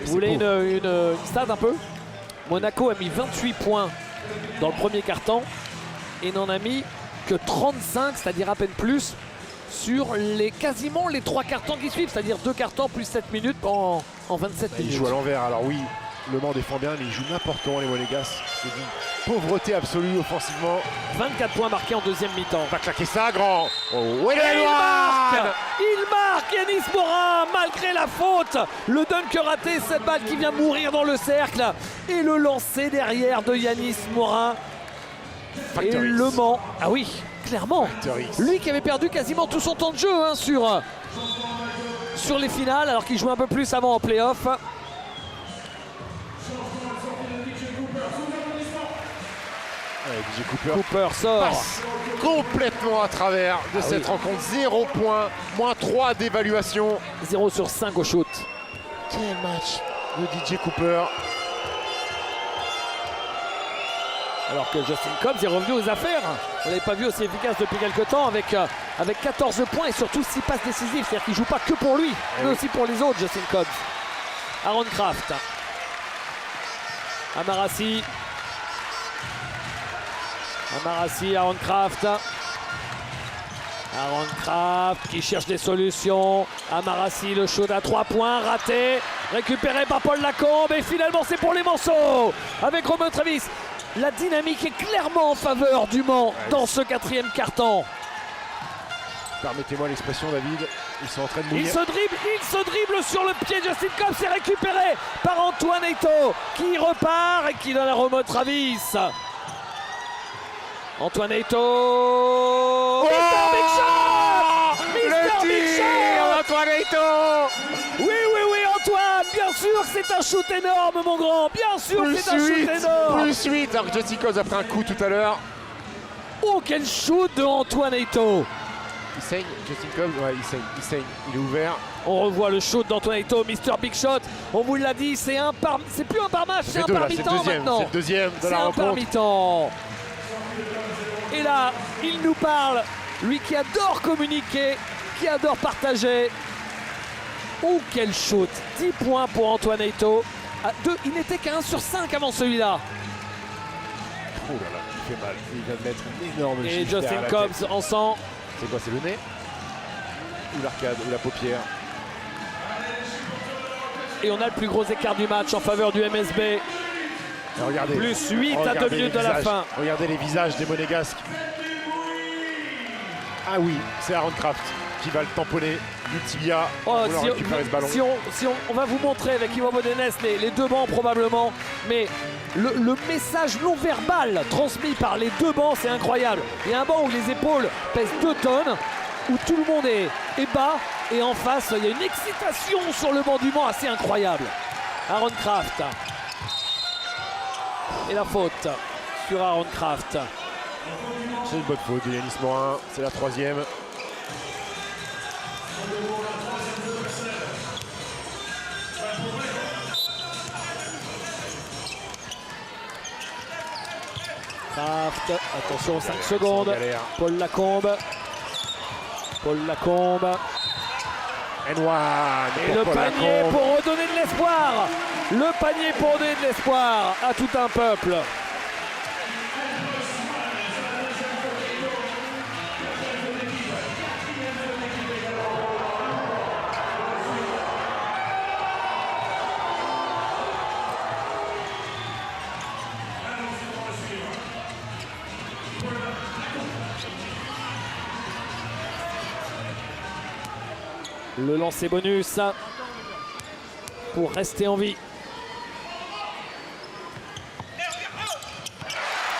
Vous voulez une stat un peu? Monaco a mis 28 points dans le premier quart-temps et n'en a mis que 35, c'est-à-dire à peine plus, sur quasiment les 3 cartons qui suivent, c'est-à-dire 2 cartons plus 7 minutes en 27 Il minutes. joue à l'envers, alors oui, Le Mans défend bien, mais il joue n'importe comment les Monégasques. C'est d'une pauvreté absolue offensivement. 24 points marqués en deuxième mi-temps. On va claquer ça, grand. Oh, Et il marque Yanis Morin malgré la faute. Le dunk raté, cette balle qui vient mourir dans le cercle. Et le lancer derrière de Yanis Morin. Et Le Mans, ah oui, clairement. Lui qui avait perdu quasiment tout son temps de jeu hein, sur les finales, alors qu'il jouait un peu plus avant en play-off. DJ Cooper sort. Passe complètement à travers de cette rencontre. 0 points, moins 3 d'évaluation. 0 sur 5 au shoot. Quel match de DJ Cooper. Alors que Justin Cobbs est revenu aux affaires. On l'avait pas vu aussi efficace depuis quelques temps avec 14 points et surtout 6 passes décisives. C'est-à-dire qu'il ne joue pas que pour lui, mais aussi pour les autres, Justin Cobbs. Aaron Craft. Amarassi. Aaron Craft. Aaron Craft qui cherche des solutions. Amarassi, le shoot à 3 points, raté. Récupéré par Paul Lacombe et finalement c'est pour les Manceaux. Avec Romeo Travis. La dynamique est clairement en faveur du Mans dans ce quatrième quart-temps. Permettez-moi l'expression, David. Ils sont en train de mouiller. Il se dribble sur le pied. Justin Cobbs est récupéré par Antoine Eto'o qui repart et qui donne à Romeo Travis. Antoine Eto'o. Oh, Mr. Big Shot! Le tir, Antoine Eto'o. Oui, Antoine, bien sûr que c'est un shoot énorme, mon grand. Bien sûr que c'est un shoot énorme. Plus 8, alors que Justin Cobbs a pris un coup tout à l'heure. Oh, quel shoot de Antoine Eto'o. Il saigne, Justin Cobbs, ouais, il saigne, il est ouvert. On revoit le shoot d'Antoine Eto'o, Mr. Big Shot. On vous l'a dit, c'est plus un par match, c'est un par mi-temps maintenant. C'est le deuxième de la rencontre. C'est un par mi-temps. Et là, il nous parle, lui qui adore communiquer, qui adore partager. Oh, quel shoot! 10 points pour Antoine Eto'o. Il n'était qu'à 1 sur 5 avant celui-là. Oh là là, il fait mal. Il vient de mettre une énorme Et gifle Justin derrière la Cobbs tête. en sang. C'est quoi, c'est le nez? Ou l'arcade, ou la paupière? Et on a le plus gros écart du match en faveur du MSB. Regardez, Plus 8 à 2 minutes de la fin. Regardez les visages des Monégasques. Ah oui, c'est Aaron Craft qui va le tamponner du tibia pour récupérer ce ballon. On va vous montrer avec Ivo Modenès les deux bancs probablement, mais le message non verbal transmis par les deux bancs, c'est incroyable. Il y a un banc où les épaules pèsent 2 tonnes, où tout le monde est bas, et en face, il y a une excitation sur le banc du Mans assez incroyable. Aaron Craft. Et la faute sur Aaron Craft. C'est une bonne faute de Yanis Morin, c'est la 3e. Craft, attention 5 secondes. Paul Lacombe. And one. Et le panier pour redonner de l'espoir. Le panier pour donner de l'espoir à tout un peuple. Le lancer bonus pour rester en vie.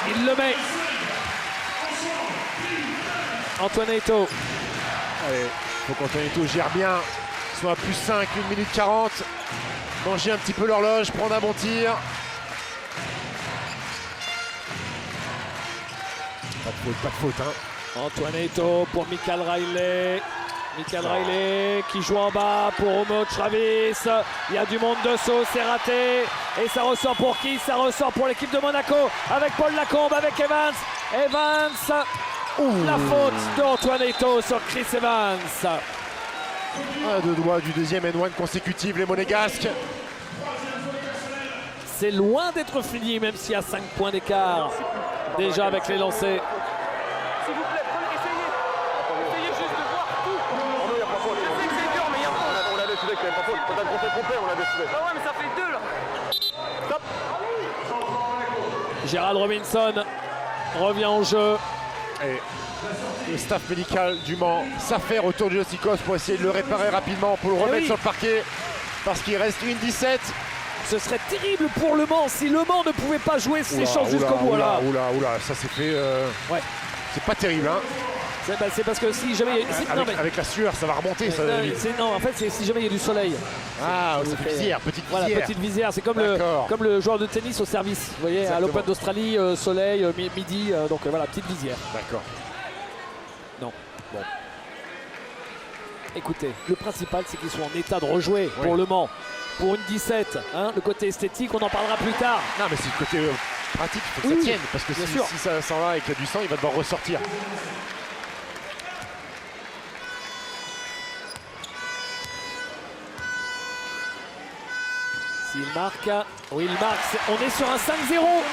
Il le met. Antoine Eto'o. Allez, faut qu'Antoine Eto'o gère bien. Ils sont à plus 5, 1 minute 40. Manger un petit peu l'horloge, prendre un bon tir. Pas de faute, hein. Antoine Eto'o pour Michael Riley. Michael Riley qui joue en bas pour Romeo Travis. Il y a du monde dessous, c'est raté. Et ça ressort pour qui? Ça ressort pour l'équipe de Monaco avec Paul Lacombe, avec Evans. La faute d'Antoine Eto'o sur Chris Evans. À 2 doigts du deuxième and one consécutif, les Monégasques. C'est loin d'être fini, même s'il y a 5 points d'écart. Déjà avec les lancers. S'il vous plaît, On s'est trompé, on a décidé. Ah ouais, mais ça fait 2 là. Stop. Gérald Robinson revient au jeu. Et le staff médical du Mans s'affaire autour de Jostikos pour essayer de le réparer rapidement, pour le remettre oui. sur le parquet. Parce qu'il reste 1-17. Ce serait terrible pour Le Mans si Le Mans ne pouvait pas jouer ses chances jusqu'au bout. Oula, ça s'est fait. Ouais. C'est pas terrible, hein. C'est parce que si jamais il y a... Avec la sueur, ça va remonter. Ça, non, en fait, c'est si jamais il y a du soleil. Ah, c'est visière, petite visière. Voilà, petite visière. C'est comme le joueur de tennis au service. Vous voyez, exactement. à l'Open d'Australie, soleil, midi. Donc voilà, petite visière. D'accord. Non. Bon. Écoutez, le principal, c'est qu'ils soient en état de rejouer pour Le Mans. Pour une 17, hein, le côté esthétique, on en parlera plus tard. Non, mais c'est le côté pratique, il faut que ça tienne. Parce que si ça s'en va et qu'il y a du sang, il va devoir ressortir. S'il marque, oui, il marque. On est sur un 5-0.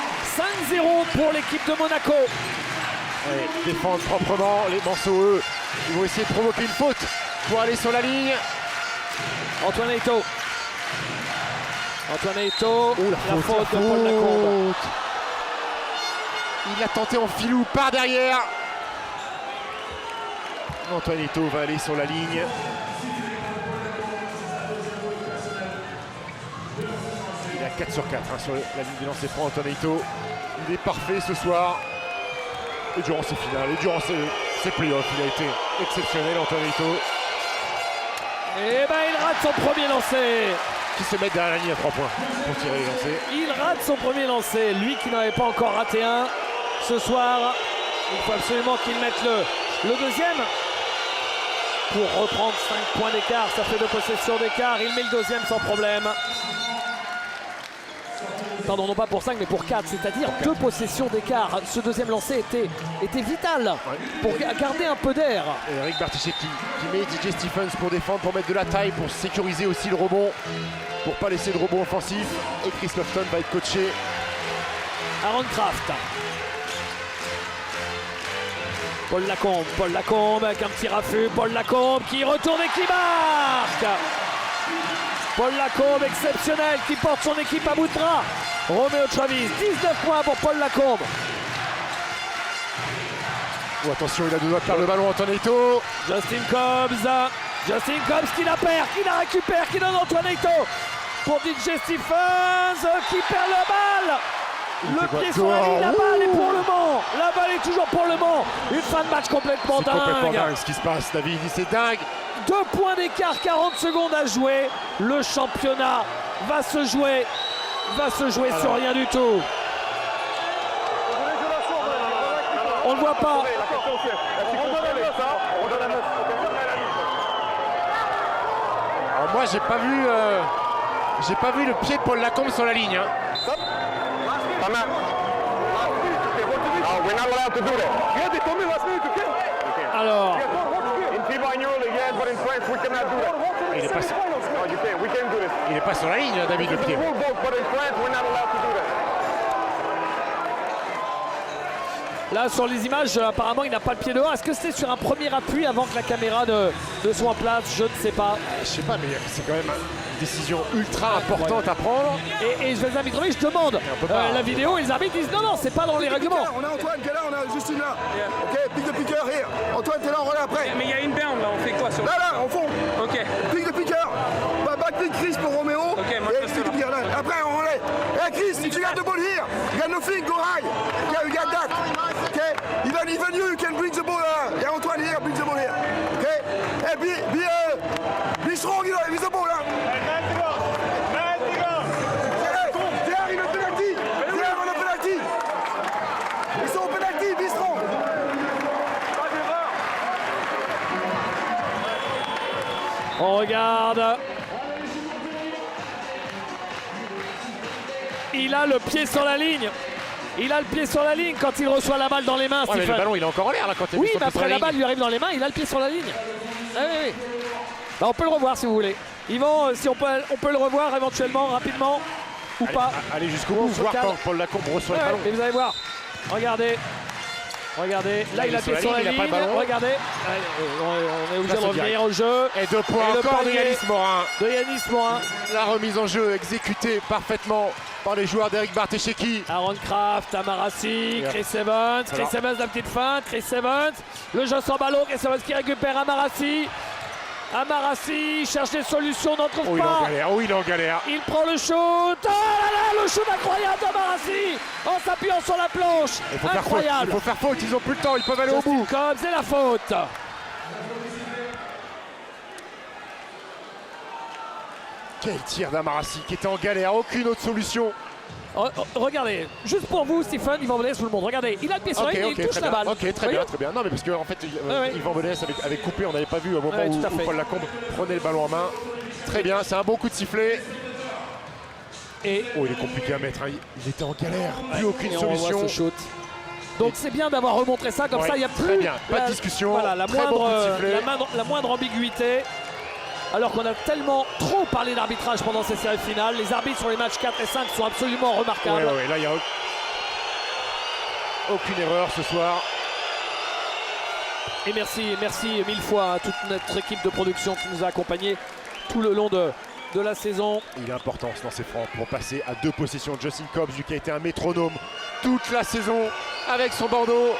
5-0 pour l'équipe de Monaco. Ouais, défendre proprement, les Manceaux, eux, ils vont essayer de provoquer une faute pour aller sur la ligne. Antoine Eto'o. La faute de Paul Lacombe. Il a tenté en filou par derrière. Antoine Eto'o va aller sur la ligne. Il est à 4 sur 4 sur la ligne des lancers francs, Antoine Eto'o. Il est parfait ce soir. Et durant ses finales, et durant ses playoffs, il a été exceptionnel, Antoine Eto'o. Et ben il rate son premier lancer. Qui se met derrière la ligne à 3 points pour tirer les lancers. Il rate son premier lancer, lui qui n'avait pas encore raté un ce soir. Il faut absolument qu'il mette le deuxième pour reprendre 5 points d'écart. Ça fait 2 possessions d'écart. Il met le deuxième sans problème. Pardon, non pas pour 5 mais pour 4, c'est-à-dire 2 possessions d'écart. Ce deuxième lancer était vital pour garder un peu d'air. Et Eric Bartichet qui met DJ Stephens pour défendre, pour mettre de la taille, pour sécuriser aussi le rebond, pour pas laisser de rebond offensif. Et Chris Lofton va être coaché. Aaron Kraft. Paul Lacombe avec un petit raffut. Paul Lacombe qui retourne et qui marque. Paul Lacombe exceptionnel qui porte son équipe à bout de bras. Roméo Travis, 19 points pour Paul Lacombe. Oh, attention, il a 2 doigts de perdre le ballon, Antoine Eto'o. Justin Cobbs qui la perd, qui la récupère, qui donne Antoine Eto'o pour DJ Stephens qui perd la balle. Le pied sur la ligne, la balle est pour Le Mans. La balle est toujours pour Le Mans. Une fin de match complètement dingue. C'est complètement dingue ce qui se passe, David, c'est dingue. 2 points d'écart, 40 secondes à jouer. Le championnat va se jouer sur rien du tout. On ne voit pas. Alors moi j'ai pas vu le pied de Paul Lacombe sur la ligne. Hein. Alors, il est pas sur la ligne, David, le pied. là sur les images, apparemment il n'a pas le pied dehors. Est-ce que c'était sur un premier appui avant que la caméra ne soit en place? Je ne sais pas. Je sais pas, mais c'est quand même une décision ultra importante à prendre. Et Zvezda Mitrovic demande la vidéo et les arbitres disent non, c'est pas dans les règlements. On a Antoine qui est là, on a Justine là. Ok, pick de piqueur, here. Antoine, t'es là, on relais après. Mais il y a une berne là, on fait quoi sur... Là, au fond. Ok. Pick de piqueur. Back pick Chris pour Roméo. Ok, moi et pick de piqueur là. Après, on relais. Hey Chris, if you got the ball here, you got nothing, go high. Okay, we got that. Okay, even you can bring the ball. Yeah, Antoine here, bring the ball here. Okay, hey, be strong, you know, with the ball. There, in a penalty. There, on a penalty. Ils sont au penalty, be strong. On regarde. Il a le pied sur la ligne. Il a le pied sur la ligne quand il reçoit la balle dans les mains. Ouais, mais le ballon il est encore en l'air là quand il oui, mais après la balle lui arrive dans les mains, il a le pied sur la ligne. Ah, oui. Bah, on peut le revoir si vous voulez. Yvan, si on peut le revoir éventuellement, rapidement, ou pas. Allez jusqu'au bout, voir quand Paul Lacombe reçoit le ballon. Et vous allez voir. Regardez. Regardez, là il a pied sur la il a ligne. pas le ballon. Regardez, allez, on est obligé Là, de c'est revenir direct. au jeu. Et 2 points Et le encore de panier Yanis Morin. de Yanis Morin. La remise en jeu exécutée parfaitement par les joueurs d'Eric Bartesheki. Aaron Kraft, Amarassi, Chris Evans. Chris Evans, la petite feinte. Chris Evans, le jeu sans ballon. Chris Evans qui récupère Amarassi. Amarassi cherche des solutions, n'en trouve Oh, il est en pas. galère. Oh, il est en galère. Il prend le shoot. Oh là là, le shoot incroyable d'Amarassi en s'appuyant sur la planche. Il faut faire faute. Il Incroyable. faut faire faute. Ils ont plus le temps. Ils peuvent aller au bout. Comme c'est la faute. Quel tir d'Amarassi qui était en galère. Aucune autre solution. Regardez, juste pour vous, Stephen, Yvan Bonès, tout le monde. Regardez, il a le pied sur la ligne, il touche très la bien. balle. Ok, très Voyez bien, très bien. Non, mais parce qu'en fait, ouais. Yvan Bonès avait coupé. On n'avait pas vu au moment Ouais, où tout à fait. Paul Lacombe prenait le ballon en main. Très bien. C'est un bon coup de sifflet. Et Oh, il est compliqué à mettre. Hein. Il était en galère. Plus aucune et on revoit solution. ce shoot. Donc c'est bien d'avoir remontré ça, comme Ouais, ça il n'y a très plus bien. Pas de discussion. Voilà, la Très bon coup de moindre, sifflet. la moindre ambiguïté. Alors qu'on a tellement trop parlé d'arbitrage pendant ces séries finales. Les arbitres sur les matchs 4 et 5 sont absolument remarquables. Ouais, là, il n'y a aucune erreur ce soir. Et merci mille fois à toute notre équipe de production qui nous a accompagnés tout le long de la saison. Il est important ce lancer franc pour passer à 2 possessions. Justin Cobbs, lui qui a été un métronome toute la saison avec son Bordeaux.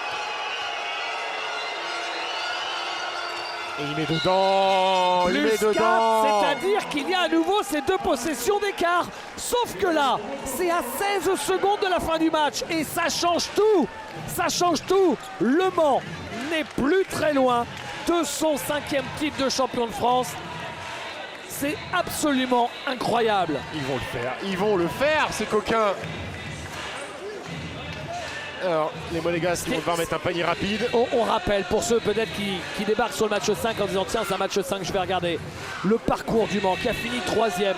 Et il met dedans, il met Plus 4, dedans. c'est-à-dire qu'il y a à nouveau ces 2 possessions d'écart. Sauf que là, c'est à 16 secondes de la fin du match. Et ça change tout. Ça change tout. Le Mans n'est plus très loin de son 5e titre de champion de France. C'est absolument incroyable. Ils vont le faire, ces coquins. Alors, les Monégasques vont devoir mettre un panier rapide. On rappelle, pour ceux peut-être qui débarquent sur le match 5 en disant tiens c'est un match 5, je vais regarder le parcours du Mans qui a fini 3e,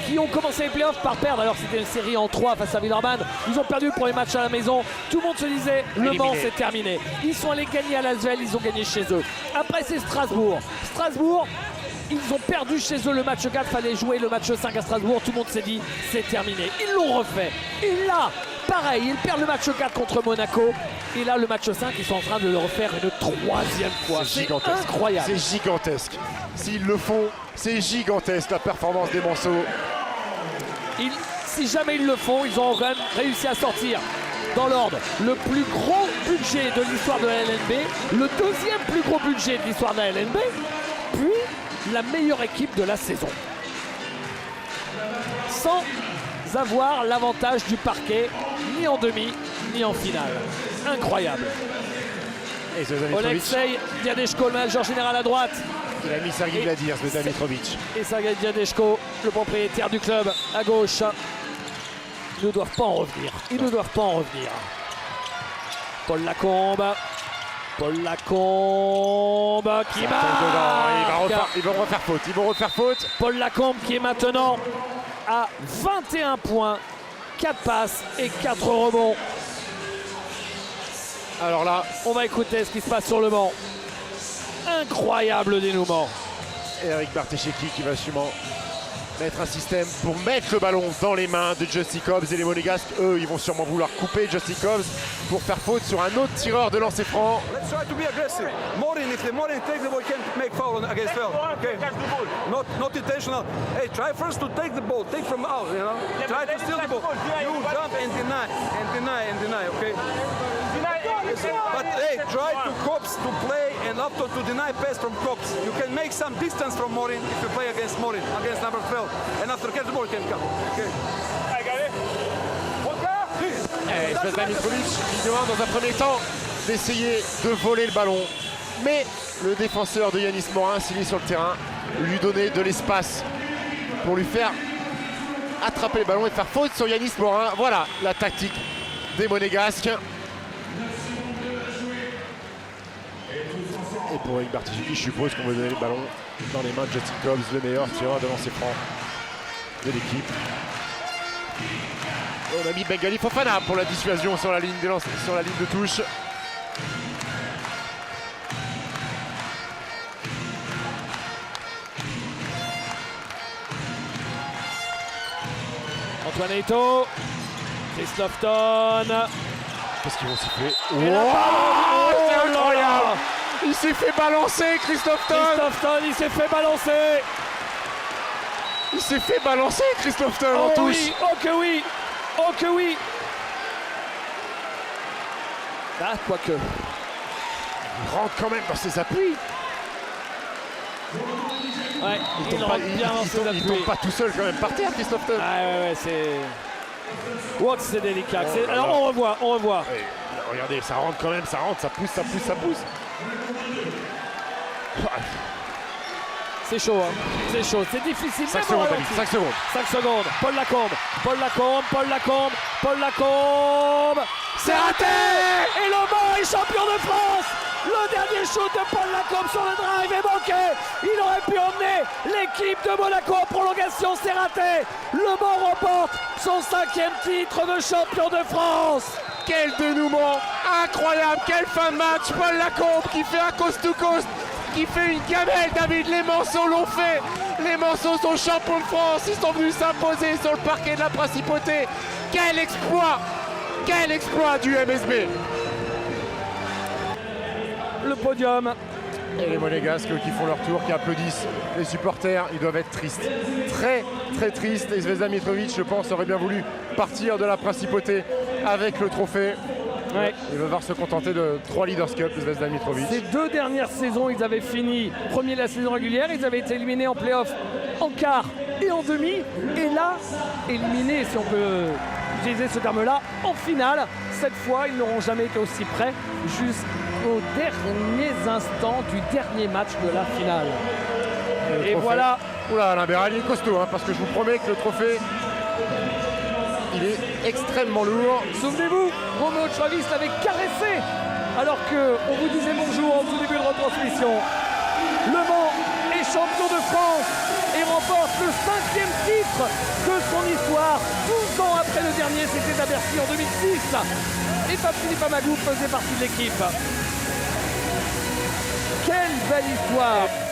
qui ont commencé les playoffs par perdre, alors c'était une série en 3 face à Villeurbanne, ils ont perdu pour les matchs à la maison, tout le monde se disait le Mans c'est terminé, ils sont allés gagner à Lasvel, ils ont gagné chez eux. Après c'est Strasbourg, ils ont perdu chez eux le match 4, fallait jouer le match 5 à Strasbourg, tout le monde s'est dit c'est terminé, ils l'ont refait, et là pareil, ils perdent le match 4 contre Monaco. Et là, le match 5, ils sont en train de le refaire une 3e fois. C'est incroyable. C'est gigantesque. S'ils le font, c'est gigantesque la performance des Manceaux. Si jamais ils le font, ils ont quand même réussi à sortir dans l'ordre le plus gros budget de l'histoire de la LNB, le 2e plus gros budget de l'histoire de la LNB, puis la meilleure équipe de la saison. Sans avoir l'avantage du parquet, ni en demi, ni en finale. Incroyable. Et Zvezdan Mitrovic, Oleksej Diadeshko, le manager général à droite. il a mis Sergei Gladir, Zvezdan Mitrovic. Et Sergei Diadeshko, le propriétaire du club, à gauche. Ils ne doivent pas en revenir. Ils ne doivent pas en revenir. Paul Lacombe. Paul Lacombe qui marque. Ils vont refaire faute. Ils vont refaire faute. Paul Lacombe qui est maintenant à 21 points, 4 passes et 4 rebonds. Alors là, on va écouter ce qui se passe sur le banc. Incroyable dénouement. Eric Bartesheki qui va sûrement mettre un système pour mettre le ballon dans les mains de Justin Cobbs. Et les Monégasques, eux, ils vont sûrement vouloir couper Justin Cobbs pour faire faute sur un autre tireur de lancer franc. Let's try to be aggressive. Morin, if the Morin takes the ball, can make foul against foul. Okay. Not intentional. Hey, try first to take the ball. Take from out, you know. Try to steal the ball. You jump and deny, okay? But hey, try to Cobbs to play and after to deny pass from Cobbs. You can make some distance from Morin if you play against Morin, against number 12. And after catch the ball can come. Okay. Zvezdan Mitrovic qui demande dans un premier temps d'essayer de voler le ballon. Mais le défenseur de Yanis Morin, s'il est sur le terrain, lui donner de l'espace pour lui faire attraper le ballon et faire faute sur Yanis Morin. Voilà la tactique des Monégasques. Et pour Eric Bartesheki, je suppose qu'on va donner le ballon dans les mains de Justin Cobbs, le meilleur tireur de lancer franc de l'équipe. On a mis Bengali Fofana pour la dissuasion sur la ligne de touche. Antoine Eto'o, Chris Lofton, Qu'est-ce qu'ils vont siffler? Et là, Oh, c'est là là. incroyable! Il s'est fait balancer, Christophe Christophe, il s'est fait balancer. Il s'est fait balancer, Christophe en Oh touche. oui, oh que oui, oh que oui. Ah, quoique. Il rentre quand même dans ses appuis. Ouais, Il tombe tombe pas tout seul quand même par terre, Christophe. Ouais, c'est... Oh, que c'est délicat. Alors on revoit. Ouais, regardez, ça rentre quand même, ça rentre, ça pousse. C'est chaud, hein. C'est chaud, c'est difficile. 5 secondes, David, 5 secondes. 5 secondes. Paul Lacombe. C'est raté. Et le Mans est champion de France. Le dernier shoot de Paul Lacombe sur le drive est manqué. Il aurait pu emmener l'équipe de Monaco en prolongation, c'est raté. Le Mans remporte son 5e titre de champion de France. Quel dénouement incroyable, quelle fin de match. Paul Lacombe qui fait un coast-to-coast, qui fait une gamelle, David. Les Manceaux l'ont fait. Les Manceaux sont champions de France. Ils sont venus s'imposer sur le parquet de la Principauté. Quel exploit du MSB. Le podium. Et les Monégasques qui font leur tour, qui applaudissent les supporters, ils doivent être tristes. Très très tristes. Et Zvezda Mitrovic, je pense, aurait bien voulu partir de la Principauté avec le trophée. Ouais. Il va devoir se contenter de 3 Leaders Cup, Zvezda Mitrovic. Ces 2 dernières saisons, ils avaient fini premier de la saison régulière, ils avaient été éliminés en play-off en quart et en demi. Et là, éliminés, si on peut utiliser ce terme-là, en finale. Cette fois, ils n'auront jamais été aussi près jusqu'aux derniers instants du dernier match de la finale. Et voilà. Oula, Alain Béral, il est costaud, hein, parce que je vous promets que le trophée, il est extrêmement lourd. Souvenez-vous, Romain Travis l'avait caressé alors qu'on vous disait bonjour au tout début de retransmission. Le Mans est champion de France et remporte le 5e titre de son histoire. 12 ans après le dernier, c'était à Bercy en 2006. Et Philippe Amadou faisait partie de l'équipe. Quelle belle histoire!